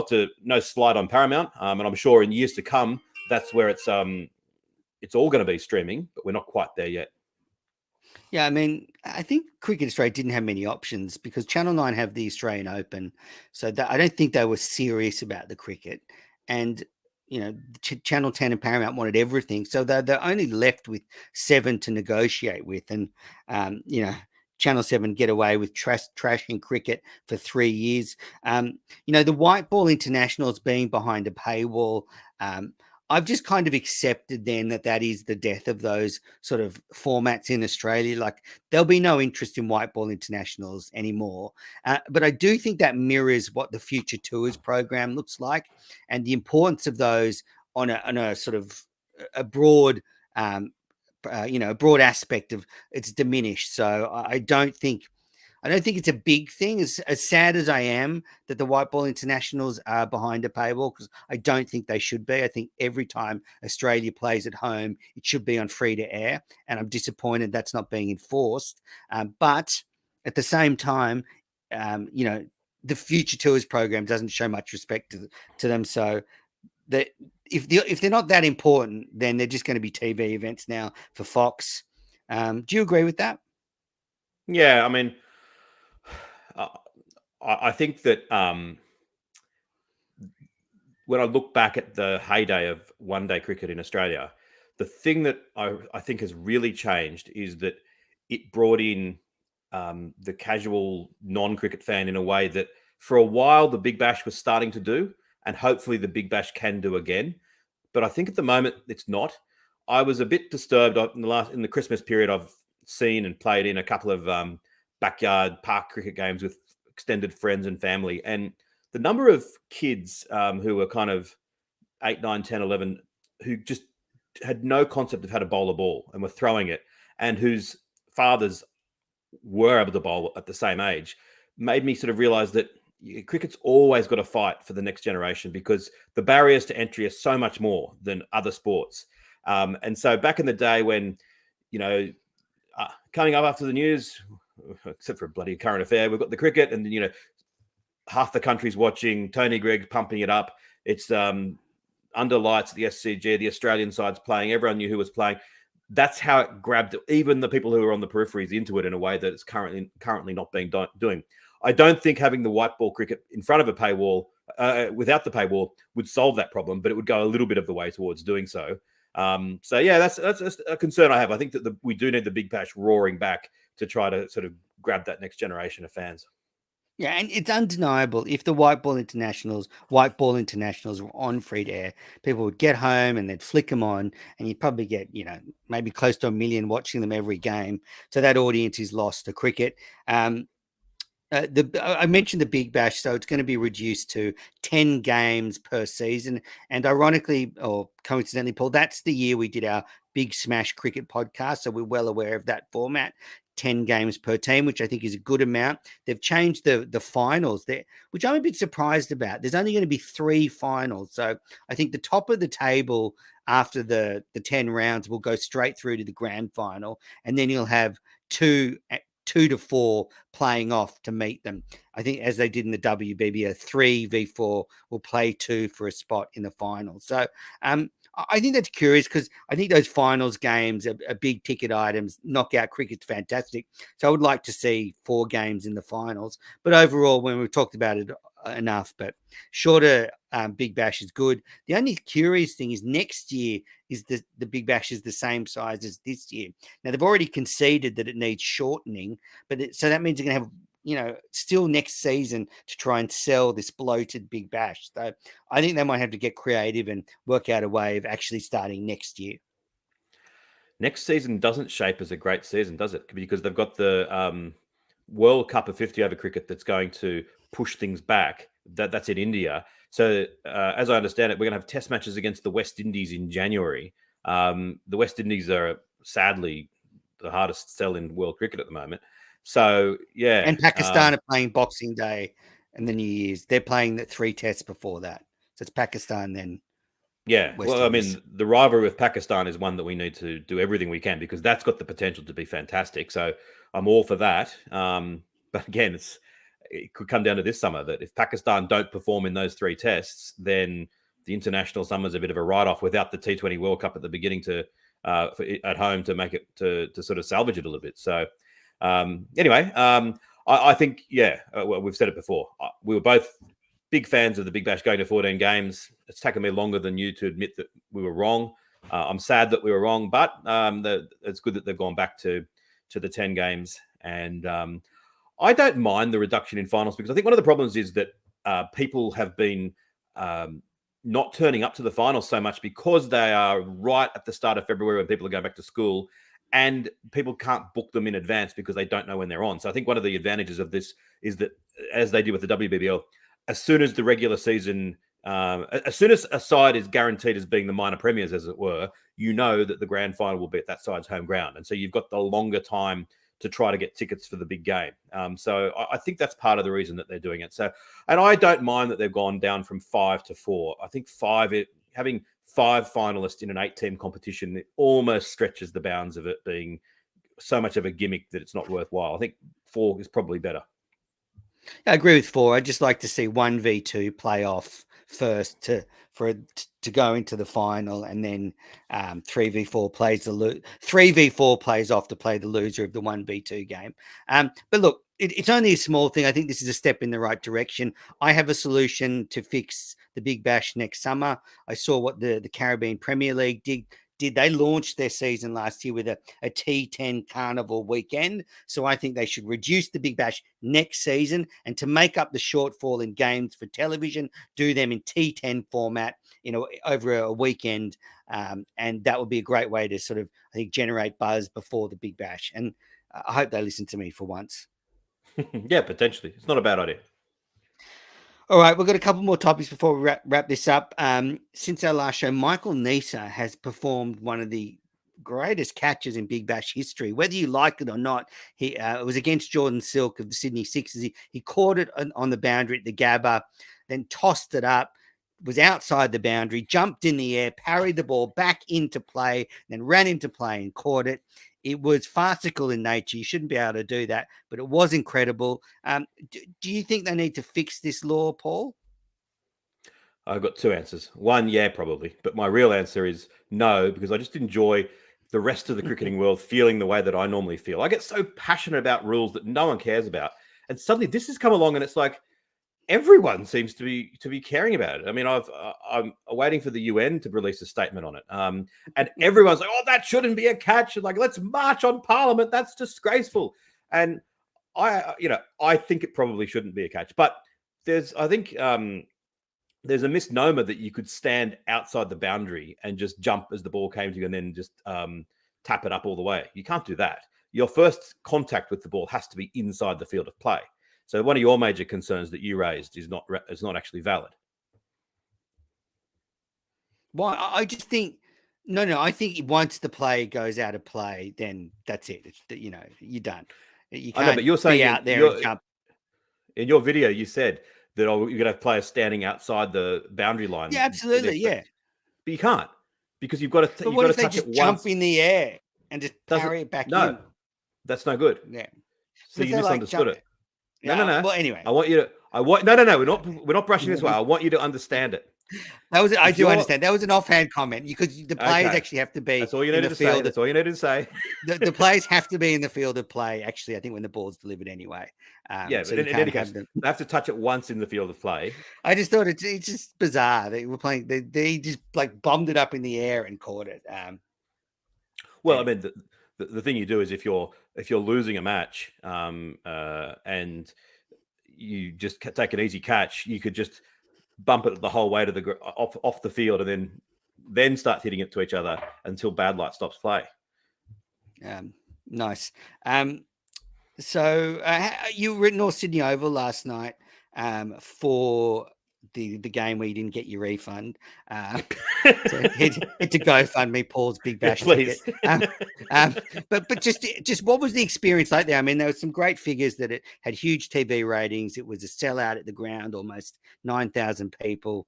no slight on Paramount. And I'm sure in years to come, that's where it's all going to be streaming, but we're not quite there yet. Yeah, I mean, I think Cricket Australia didn't have many options because Channel 9 have the Australian Open. So I don't think they were serious about the cricket. And, Channel 10 and Paramount wanted everything. So they're only left with 7 to negotiate with. And, Channel 7 get away with trashing cricket for 3 years. The white ball internationals being behind a paywall. I've just kind of accepted then that is the death of those sort of formats in Australia. Like there'll be no interest in white ball internationals anymore. But I do think that mirrors what the Future Tours program looks like and the importance of those on a sort of a broad, a broad aspect of it's diminished. So I don't think it's a big thing. As sad as I am that the white ball internationals are behind a paywall, because I don't think they should be. I think every time Australia plays at home, it should be on free to air, and I'm disappointed that's not being enforced. But at the same time, the Future Tours program doesn't show much respect to them. So that if they're not that important, then they're just going to be TV events now for Fox. Do you agree with that? Yeah, I mean, I think that when I look back at the heyday of one-day cricket in Australia, the thing that I think has really changed is that it brought in the casual non-cricket fan in a way that for a while the Big Bash was starting to do, and hopefully the Big Bash can do again. But I think at the moment it's not. I was a bit disturbed in the Christmas period. I've seen and played in a couple of backyard park cricket games with extended friends and family, and the number of kids who were kind of 8, 9, 10, 11, who just had no concept of how to bowl a ball and were throwing it, and whose fathers were able to bowl at the same age, made me sort of realize that cricket's always got to fight for the next generation because the barriers to entry are so much more than other sports. And so back in the day when, coming up after the news, except for a bloody current affair, we've got the cricket and, half the country's watching, Tony Greig pumping it up. It's under lights at the SCG, the Australian side's playing. Everyone knew who was playing. That's how it grabbed even the people who are on the peripheries into it in a way that it's currently not being doing. I don't think having the white ball cricket in front of a paywall, without the paywall, would solve that problem, but it would go a little bit of the way towards doing so. So yeah, that's a concern I have. I think that we do need the Big Bash roaring back to try to sort of grab that next generation of fans. Yeah, and it's undeniable if the white ball internationals were on free to air, people would get home and they'd flick them on, and you'd probably get, maybe close to 1 million watching them every game. So that audience is lost to cricket. I mentioned the Big Bash, so it's going to be reduced to 10 games per season. And ironically, or coincidentally, Paul, that's the year we did our Big Smash Cricket podcast. So we're well aware of that format. 10 games per team, which I think is a good amount. They've changed the finals there, which I'm a bit surprised about. There's only going to be 3 finals. So I think the top of the table after the 10 rounds will go straight through to the grand final. And then you'll have 2 to 4 playing off to meet them. I think as they did in the WBBL, 3v4 will play 2 for a spot in the final. So I think that's curious because I think those finals games are big ticket items. Knockout cricket's fantastic. So I would like to see 4 games in the finals. But overall, when we've talked about it enough, but shorter Big Bash is good. The only curious thing is next year is the Big Bash is the same size as this year. Now, they've already conceded that it needs shortening, but so that means they're going to have still next season to try and sell this bloated Big Bash. So I think they might have to get creative and work out a way of actually starting next year. Next season doesn't shape as a great season, does it? Because they've got the World Cup of 50 over cricket that's going to push things back. That's in India. So as I understand it, we're going to have test matches against the West Indies in January. The West Indies are sadly the hardest sell in world cricket at the moment. So, yeah. And Pakistan are playing Boxing Day and the New Year's. They're playing the 3 tests before that. So it's Pakistan then. Yeah. West Well, Indies. I mean, the rivalry with Pakistan is one that we need to do everything we can because that's got the potential to be fantastic. So I'm all for that. But again, it could come down to this summer that if Pakistan don't perform in those 3 tests, then the international summer's a bit of a write-off without the T20 World Cup at the beginning at home to make it to sort of salvage it a little bit. So anyway, I think, well, we've said it before. We were both big fans of the Big Bash going to 14 games. It's taken me longer than you to admit that we were wrong. I'm sad that we were wrong, but it's good that they've gone back to the 10 games. And I don't mind the reduction in finals because I think one of the problems is that people have been not turning up to the finals so much because they are right at the start of February when people are going back to school and people can't book them in advance because they don't know when they're on. So I think one of the advantages of this is that, as they do with the WBBL, as soon as the regular season, as soon as a side is guaranteed as being the minor premiers, as it were, you know that the grand final will be at that side's home ground. And so you've got the longer time to try to get tickets for the big game. So I think that's part of the reason that they're doing it. So, and I don't mind that they've gone down from 5 to 4. I think having 5 finalists in an 8-team competition, it almost stretches the bounds of it being so much of a gimmick that it's not worthwhile. I think 4 is probably better. I agree with 4. I'd just like to see 1v2 playoff first to go into the final, and then 3v4 plays off to play the loser of the 1v2 game. But look, it's only a small thing. I think this is a step in the right direction. I have a solution to fix the Big Bash next summer. I saw what the Caribbean Premier League did. They launched their season last year with a T10 carnival weekend. So I think they should reduce the Big Bash next season, and to make up the shortfall in games for television, do them in T10 format, over a weekend. And that would be a great way to sort of, I think, generate buzz before the Big Bash. And I hope they listen to me for once. Yeah, potentially. It's not a bad idea. All right, we've got a couple more topics before we wrap this up. Since our last show, Michael Neser has performed one of the greatest catches in Big Bash history. Whether you like it or not, it was against Jordan Silk of the Sydney Sixers. He caught it on the boundary at the Gabba, then tossed it up, was outside the boundary, jumped in the air, parried the ball back into play, then ran into play and caught it. It was farcical in nature. You shouldn't be able to do that, but it was incredible. Do you think they need to fix this law, Paul? I've got 2 answers. One, yeah, probably. But my real answer is no, because I just enjoy the rest of the cricketing world feeling the way that I normally feel. I get so passionate about rules that no one cares about. And suddenly this has come along and it's like everyone seems to be caring about it. I mean, I'm waiting for the UN to release a statement on it. And everyone's like, oh, that shouldn't be a catch. And like, let's march on Parliament. That's disgraceful. And I think it probably shouldn't be a catch. But there's a misnomer that you could stand outside the boundary and just jump as the ball came to you and then just tap it up all the way. You can't do that. Your first contact with the ball has to be inside the field of play. So one of your major concerns that you raised is not actually valid. Well, I just think I think once the play goes out of play, then that's it. You're done. You can't, I know, but you're saying out there and jump. In your video, you said that you're going to have players standing outside the boundary line. Yeah, absolutely, yeah. But you can't, because you've got to. But what if they just jump in the air and just parry it back in? No, that's no good. Yeah. So you misunderstood it. No. Well, anyway, I want you to. No. We're not brushing this way. I want you to understand it. I do understand. That was an offhand comment, because the players actually have to be. That's all you needed to say. That's all you needed to say. The players have to be in the field of play. Actually, I think when the ball's delivered anyway. So but in any case, they have to touch it once in the field of play. I just thought it's just bizarre. They were playing. They just like bombed it up in the air and caught it. Well, I mean, the thing you do is if you're losing a match and you just take an easy catch, you could just bump it the whole way to the off the field and then start hitting it to each other until bad light stops play. Nice. So you were at North Sydney Oval last night for the game where you didn't get your refund. So head to GoFundMe, Paul's Big Bash please. ticket. But just what was the experience like there? I mean, there were some great figures that it had huge TV ratings. It was a sellout at the ground, almost 9,000 people.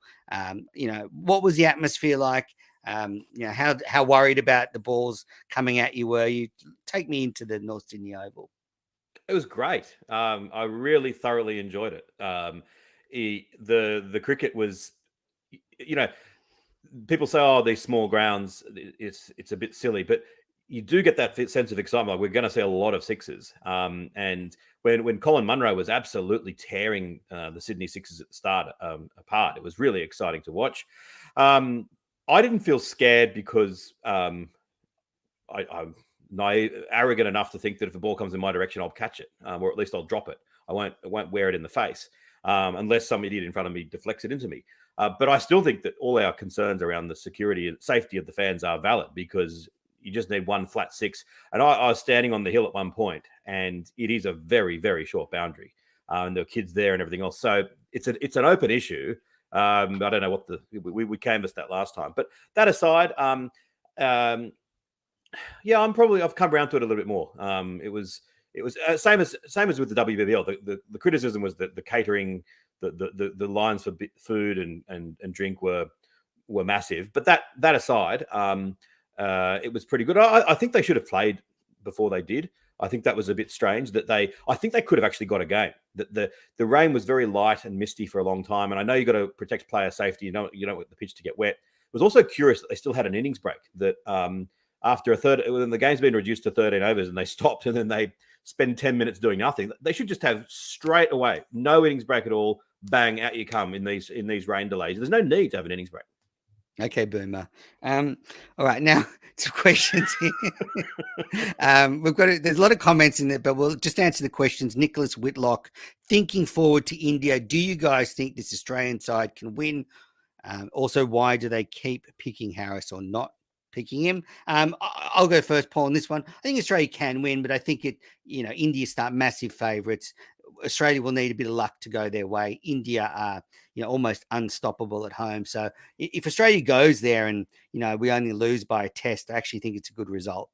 What was the atmosphere like? How worried about the balls coming at you were you? Take me into the North Sydney Oval. It was great. I really thoroughly enjoyed it. The cricket was, people say, "Oh, these small grounds, it's a bit silly," but you do get that sense of excitement. Like, we're going to see a lot of sixes. And when Colin Munro was absolutely tearing the Sydney Sixers at the start apart, it was really exciting to watch. I didn't feel scared because I'm arrogant enough to think that if the ball comes in my direction, I'll catch it, or at least I'll drop it. I won't wear it in the face unless some idiot in front of me deflects it into me. But I still think that all our concerns around the security and safety of the fans are valid, because you just need one flat six. And I was standing on the hill at one point, and it is a very, very short boundary. And there were kids there and everything else. So it's an open issue. I don't know what we canvassed that last time. But that aside, yeah, I've come around to it a little bit more. It was same as with the WBL. The criticism was that the catering, the lines for food and drink were massive. But that aside, it was pretty good. I think they should have played before they did. I think that was a bit strange I think they could have actually got a game. The rain was very light and misty for a long time. And I know you got to protect player safety. You don't want the pitch to get wet. It was also curious that they still had an innings break, that after when the game's been reduced to 13 overs and they stopped and then they spend 10 minutes doing nothing, they should just have straight away, no innings break at all, bang, out you come in these rain delays. There's no need to have an innings break. Okay, Boomer. All right, now some questions here. There's a lot of comments in there, but we'll just answer the questions. Nicholas Whitlock, thinking forward to India, do you guys think this Australian side can win? Also, why do they keep picking Harris or not picking him? I'll go first, Paul, on this one. I think Australia can win, but I think India start massive favourites. Australia will need a bit of luck to go their way. India are, almost unstoppable at home. So if Australia goes there and, we only lose by a test, I actually think it's a good result.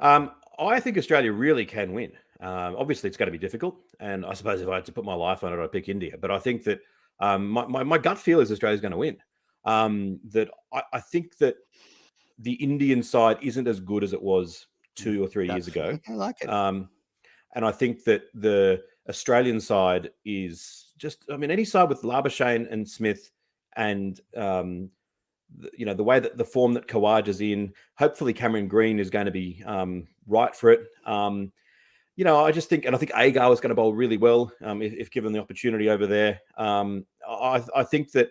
I think Australia really can win. Obviously, it's going to be difficult. And I suppose if I had to put my life on it, I'd pick India. But I think that my gut feel is Australia's going to win. That I think that the Indian side isn't as good as it was 2 or 3 years ago. I like it. And I think that the Australian side is just, any side with Labuschagne and Smith and, the way that the form that Khawaja's in, hopefully Cameron Green is going to be right for it. I just think, and I think Agar is going to bowl really well if given the opportunity over there. I think that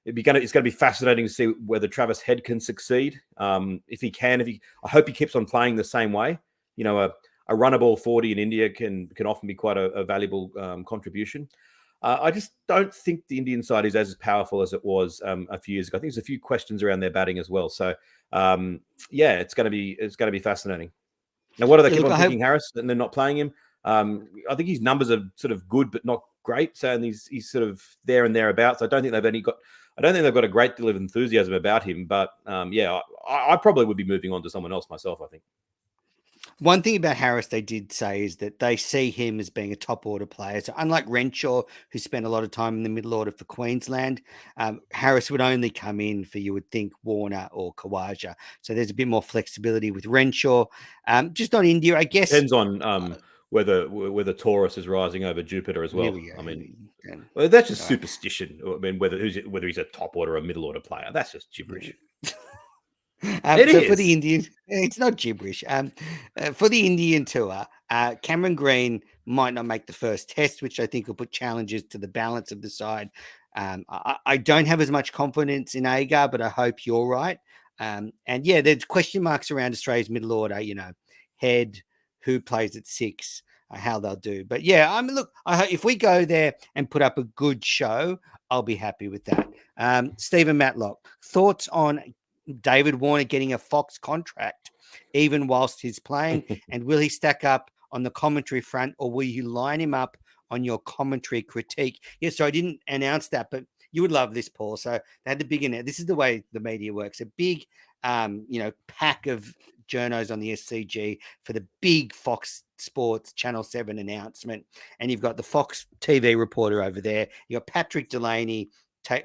it's going to be fascinating to see whether Travis Head can succeed. If he can, I hope he keeps on playing the same way. A runner ball 40 in India can often be quite a valuable contribution. I just don't think the Indian side is as powerful as it was a few years ago. I think there's a few questions around their batting as well. So it's going to be fascinating. Now, what do they keep on picking Harris and they're not playing him? I think his numbers are sort of good, but not great. So, and he's sort of there and thereabouts. I don't think they've got a great deal of enthusiasm about him. But I probably would be moving on to someone else myself, I think. One thing about Harris they did say is that they see him as being a top order player. So unlike Renshaw, who spent a lot of time in the middle order for Queensland, Harris would only come in for, you would think, Warner or Khawaja. So there's a bit more flexibility with Renshaw. Just on India, I guess. Depends on whether Taurus is rising over Jupiter as well. Well, that's just superstition. Whether he's a top order or a middle order player, that's just gibberish. For the Indian, it's not gibberish. For the Indian tour, Cameron Green might not make the first test, which I think will put challenges to the balance of the side. I don't have as much confidence in Agar, but I hope you're right. There's question marks around Australia's middle order. Head, who plays at 6, how they'll do. But look, I hope if we go there and put up a good show, I'll be happy with that. Stephen Matlock, thoughts on David Warner getting a Fox contract even whilst he's playing, and will he stack up on the commentary front, or will you line him up on your commentary critique. Yeah, so I didn't announce that, but you would love this, Paul. So they had the big this is the way the media works. A big, pack of journos on the SCG for the big Fox Sports Channel 7 announcement. And you've got the Fox TV reporter over there. You got Patrick Delaney,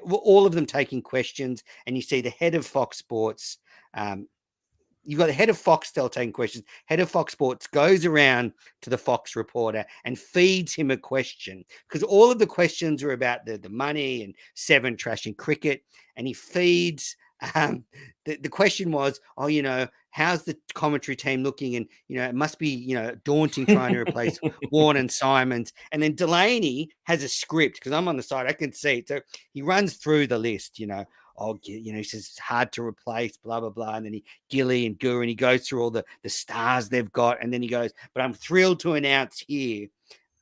all of them taking questions. And you see the head of Fox Sports, you've got the head of Foxtel taking questions. Head of Fox Sports goes around to the Fox reporter and feeds him a question, because all of the questions are about the money and Seven trashing cricket. And he feeds, the question was, how's the commentary team looking? And, it must be, daunting trying to replace Warne and Simons. And then Delaney has a script, because I'm on the side, I can see it. So he runs through the list, he says it's hard to replace, blah, blah, blah. And then Gilly and Guru, and he goes through all the stars they've got. And then he goes, but I'm thrilled to announce here,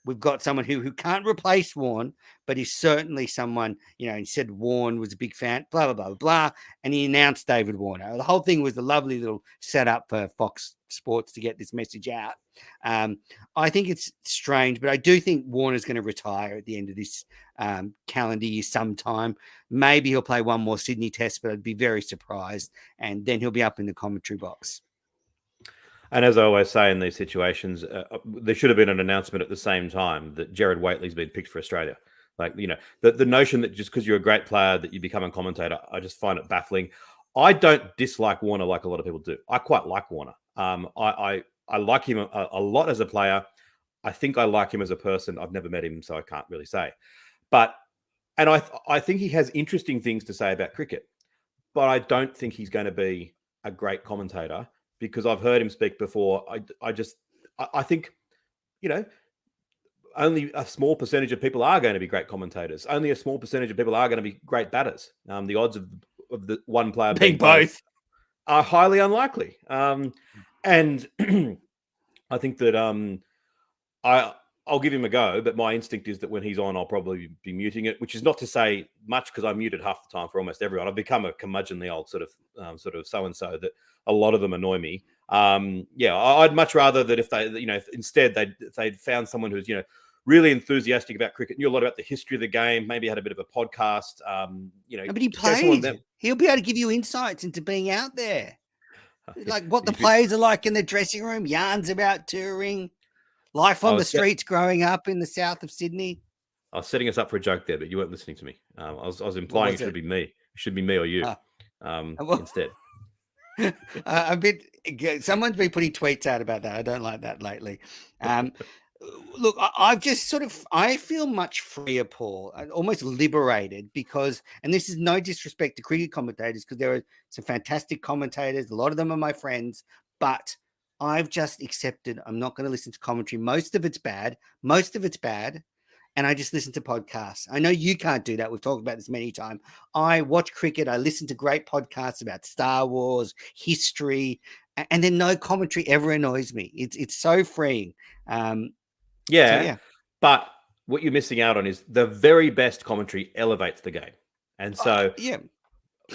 we've got someone who can't replace Warne, but he's certainly someone, he said Warne was a big fan, blah, blah, blah, blah. And he announced David Warner. The whole thing was a lovely little setup for Fox Sports to get this message out. I think it's strange, but I do think Warner's going to retire at the end of this calendar year sometime. Maybe he'll play one more Sydney test, but I'd be very surprised. And then he'll be up in the commentary box. And as I always say in these situations, there should have been an announcement at the same time that Jared Waitley's been picked for Australia. Like, the notion that just because you're a great player that you become a commentator, I just find it baffling. I don't dislike Warner like a lot of people do. I quite like Warner. I like him a lot as a player. I think I like him as a person. I've never met him, so I can't really say. And I think he has interesting things to say about cricket, but I don't think he's going to be a great commentator, because I've heard him speak before. I think, only a small percentage of people are going to be great commentators. Only a small percentage of people are going to be great batters. The odds of the one player being both are highly unlikely. And I think that I'll give him a go, but my instinct is that when he's on, I'll probably be muting it, which is not to say much, because I muted half the time for almost everyone. I've become a curmudgeonly old sort of so-and-so that a lot of them annoy me. I'd much rather that if they, if instead they'd found someone who's, really enthusiastic about cricket, knew a lot about the history of the game, maybe had a bit of a podcast. But he played. He'll be able to give you insights into being out there. Like what the players are like in the dressing room, yarns about touring, life on the streets growing up in the south of Sydney. I was setting us up for a joke there, but you weren't listening to me. I was implying it should be me. It should be me or you instead. A bit. Someone's been putting tweets out about that. I don't like that lately. Look, I've just I feel much freer, Paul, almost liberated, because, and this is no disrespect to cricket commentators, because there are some fantastic commentators. A lot of them are my friends, but I've just accepted I'm not going to listen to commentary. Most of it's bad. And I just listen to podcasts. I know you can't do that. We've talked about this many times. I watch cricket. I listen to great podcasts about Star Wars, history, and then no commentary ever annoys me. It's so freeing. But what you're missing out on is the very best commentary elevates the game. And so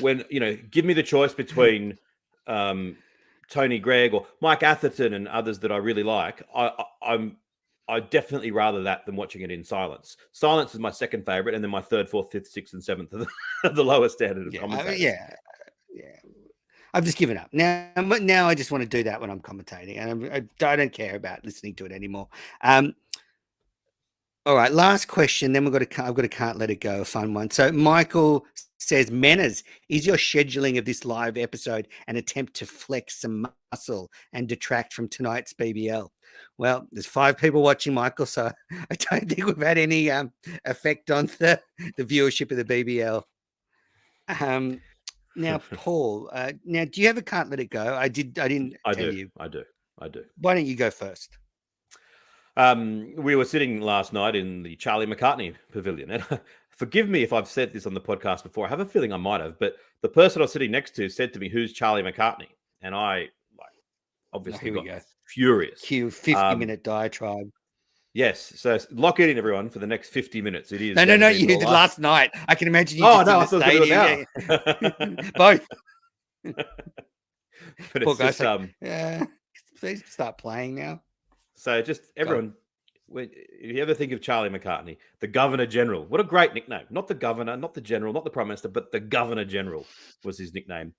when, give me the choice between Tony Gregg or Mike Atherton and others that I really like, I'd definitely rather that than watching it in silence. Silence is my second favorite, and then my third, fourth, fifth, sixth, and seventh are the lowest standard of commentating. I've just given up now. I just want to do that when I'm commentating, and I don't care about listening to it anymore. All right, last question. Then I've got a can't let it go, a fun one. So Michael says, Menners, is your scheduling of this live episode an attempt to flex some muscle and detract from tonight's BBL? Well, there's 5 people watching, Michael, so I don't think we've had any effect on the viewership of the BBL. Now, Paul, do you have a can't let it go? I didn't tell you. I do. Why don't you go first? We were sitting last night in the Charlie McCartney Pavilion, and forgive me if I've said this on the podcast before. I have a feeling I might have, but the person I was sitting next to said to me, "Who's Charlie McCartney?" And I obviously got furious. Cue 50-minute diatribe. Yes, so lock it in, everyone, for the next 50 minutes. It is. No, you did last night. I can imagine you. I thought it was now. Both. But it's just, please start playing now. So just everyone, if you ever think of Charlie McCartney, the Governor General, what a great nickname. Not the Governor, not the General, not the Prime Minister, but the Governor General was his nickname.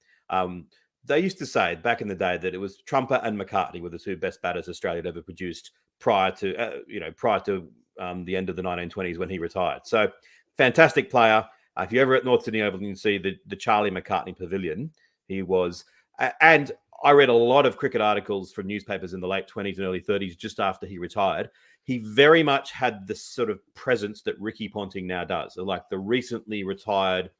They used to say back in the day that it was Trumper and McCartney were the two best batters Australia had ever produced prior to the end of the 1920s when he retired. So fantastic player. If you're ever at North Sydney Oval, you can see the Charlie McCartney Pavilion. He was, and I read a lot of cricket articles from newspapers in the late 20s and early 30s just after he retired. He very much had the sort of presence that Ricky Ponting now does, like the recently retired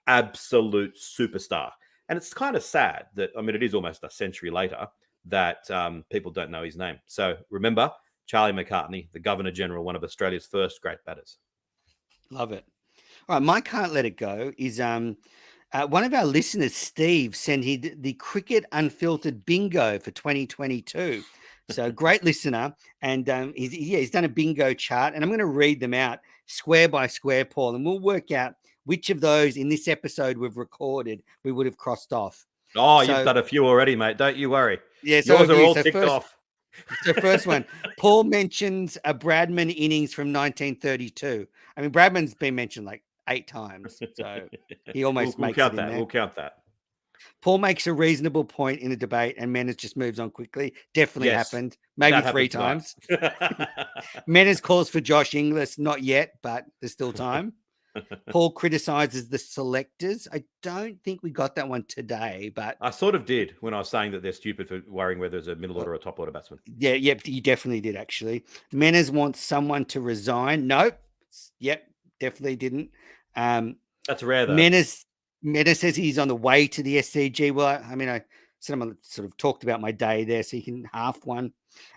absolute superstar. And it's kind of sad that, I mean, it is almost a century later that people don't know his name. So remember, Charlie McCartney, the Governor General, one of Australia's first great batters. Love it. All right, my Can't Let It Go is one of our listeners, Steve, sent the Cricket Unfiltered Bingo for 2022. So great listener. And he's done a bingo chart. And I'm going to read them out square by square, Paul. And we'll work out which of those in this episode we've recorded we would have crossed off. Oh, you've done a few already, mate. Don't you worry. Yeah, so yours are all ticked off. So first one, Paul mentions a Bradman innings from 1932. I mean, Bradman's been mentioned like 8 times, so he almost makes count it that. in there. We'll count that. Paul makes a reasonable point in a debate, and Menas just moves on quickly. Definitely happened, maybe 3 times. Menas calls for Josh Inglis, not yet, but there's still time. Paul criticizes the selectors. I don't think we got that one today, but I sort of did when I was saying that they're stupid for worrying whether it's a middle order or a top order batsman. Yeah, yep, you definitely did actually. Menas wants someone to resign. Nope. Yep, definitely didn't. That's rare though. Menas says he's on the way to the SCG. Well, I mean, I sort of talked about my day there, so you can half one.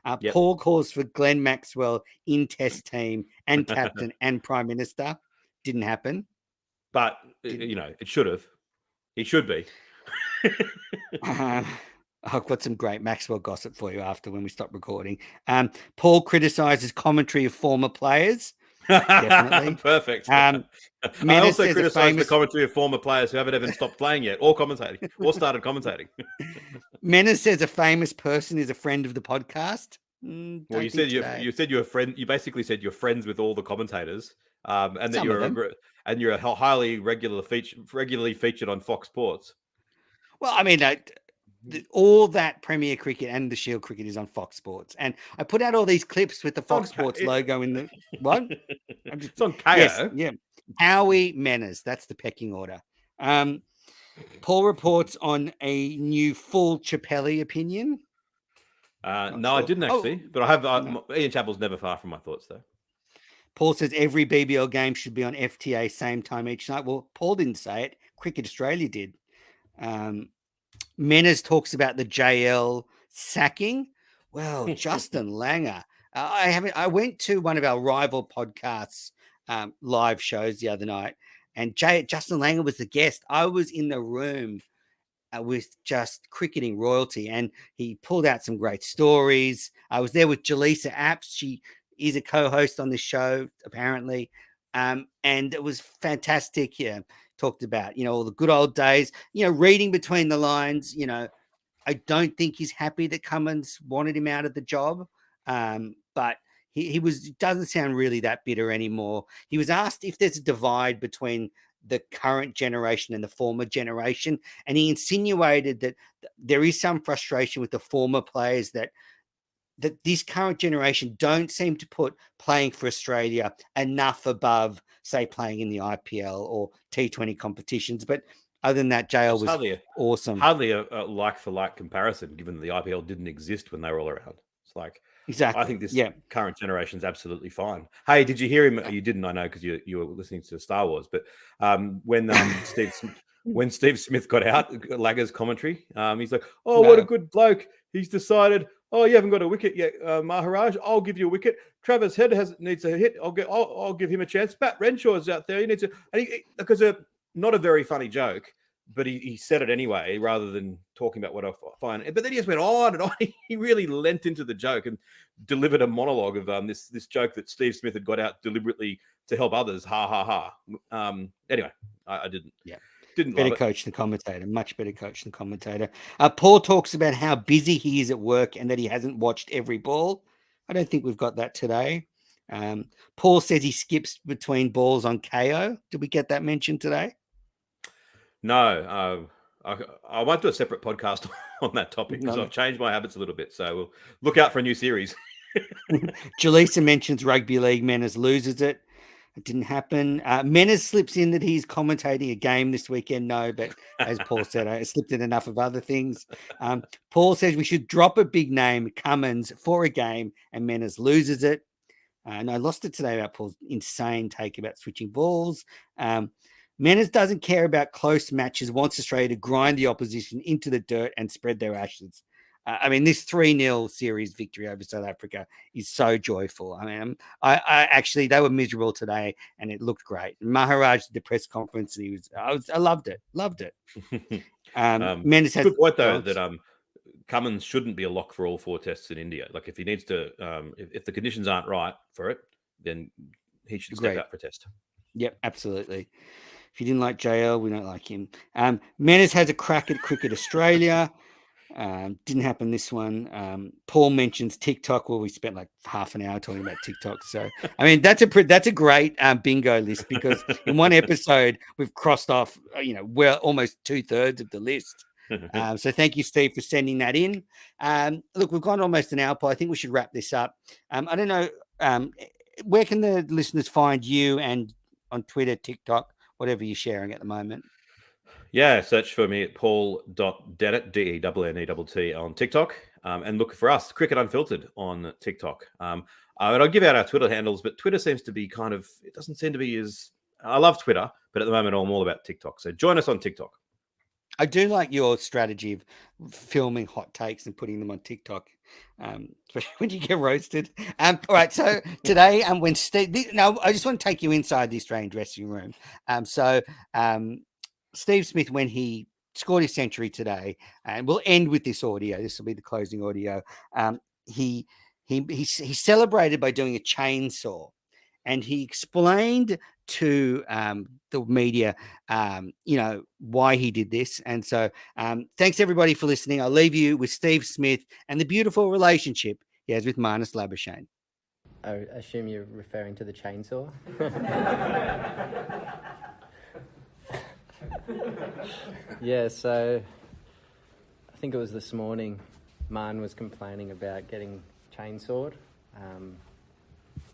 Yep. Paul calls for Glenn Maxwell in Test team and captain and Prime Minister. Didn't happen. But, it should have. He should be. I've got some great Maxwell gossip for you after when we stop recording. Paul criticizes commentary of former players. Definitely. Perfect. I also criticize the commentary of former players who haven't even stopped playing yet or commentating or started commentating. Menas says a famous person is a friend of the podcast. Well, you said you're a friend. You basically said you're friends with all the commentators, and that you're a highly regularly featured on Fox Sports. Well, I mean, all that Premier Cricket and the Shield Cricket is on Fox Sports, and I put out all these clips with the Fox Sports logo in the what? It's on KO. Yes, yeah, Howie Menas. That's the pecking order. Paul reports on a new full Chappelli opinion. No, I didn't actually, but I have. Ian Chappell's never far from my thoughts, though. Paul says every BBL game should be on FTA same time each night. Well, Paul didn't say it. Cricket Australia did. Menas talks about the JL sacking. Well, Justin Langer. I went to one of our rival podcasts live shows the other night, and Justin Langer was the guest. I was in the room with just cricketing royalty, and he pulled out some great stories. I was there with Jaleesa Apps. She is a co-host on the show, apparently, and it was fantastic. Yeah, talked about all the good old days. Reading between the lines. I don't think he's happy that Cummins wanted him out of the job, but he doesn't sound really that bitter anymore. He was asked if there's a divide between the current generation and the former generation, and he insinuated that there is some frustration with the former players that this current generation don't seem to put playing for Australia enough above, say, playing in the IPL or T20 competitions. But other than that, JL was awesome. Hardly a like-for-like comparison, given that the IPL didn't exist when they were all around. It's like, exactly. I think this current generation is absolutely fine. Hey, did you hear him? You didn't, I know, because you were listening to Star Wars. But when Steve Smith got out, Lagger's commentary, he's like, what a good bloke. He's decided, you haven't got a wicket yet, Maharaj. I'll give you a wicket. Travis Head needs a hit. I'll give him a chance. Matt Renshaw's out there. He needs because not a very funny joke, but he said it anyway rather than talking about what I find. But then he just went on and on. He really leant into the joke and delivered a monologue of this joke that Steve Smith had got out deliberately to help others. Ha ha ha. Anyway, I didn't. Yeah. Didn't better coach than commentator, much better coach than commentator. Paul talks about how busy he is at work and that he hasn't watched every ball. I don't think we've got that today. Paul says he skips between balls on KO. Did we get that mentioned today? No, I might do a separate podcast on that topic because I've changed my habits a little bit. So we'll look out for a new series. Jalisa mentions rugby league. Menas loses it. It didn't happen. Menas slips in that he's commentating a game this weekend. No, but as Paul said, I slipped in enough of other things. Paul says we should drop a big name, Cummins, for a game, and Menas loses it. And I lost it today about Paul's insane take about switching balls. Menas doesn't care about close matches, wants Australia to grind the opposition into the dirt and spread their ashes. I mean, this 3-0 series victory over South Africa is so joyful. I mean, I actually, they were miserable today and it looked great. Maharaj did the press conference and I loved it. Menas has good point though that Cummins shouldn't be a lock for all 4 tests in India. Like if he needs to, if the conditions aren't right for it, then he should step out for a test. Yep, absolutely. If you didn't like JL, we don't like him. Menas has a crack at Cricket Australia. Didn't happen this one. Paul mentions TikTok. Well, we spent like half an hour talking about TikTok. So, I mean, that's a great bingo list because in one episode we've crossed off, well, almost 2/3 of the list. So thank you, Steve, for sending that in. Look, we've gone almost an hour, Paul. I think we should wrap this up. I don't know, where can the listeners find you and on Twitter, TikTok, whatever you're sharing at the moment? Yeah, search for me at paul.dennett, DENNETT on TikTok. And look for us, Cricket Unfiltered on TikTok. And I'll give out our Twitter handles, but Twitter seems to be it doesn't seem to be as, I love Twitter, but at the moment I'm all about TikTok. So join us on TikTok. I do like your strategy of filming hot takes and putting them on TikTok, especially when you get roasted. All right, so today, when Steve, now I just want to take you inside the Australian dressing room. Steve Smith, when he scored his century today, and we'll end with this audio. This will be the closing audio. He celebrated by doing a chainsaw, and he explained to the media, why he did this. And so thanks everybody for listening. I'll leave you with Steve Smith and the beautiful relationship he has with Marnus Labuschagne. I assume you're referring to the chainsaw? Yeah, so I think it was this morning, Marn was complaining about getting chainsawed.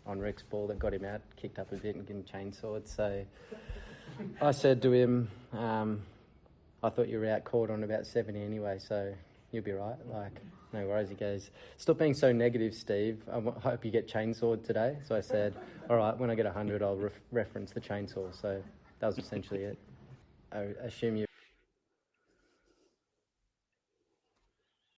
On Rick's ball that got him out, kicked up a bit and getting chainsawed. So I said to him, I thought you were out caught on about 70 anyway, so you'll be right. Like, no worries. He goes, stop being so negative, Steve. I hope you get chainsawed today. So I said, all right, when I get 100, I'll reference the chainsaw. So that was essentially it. I assume you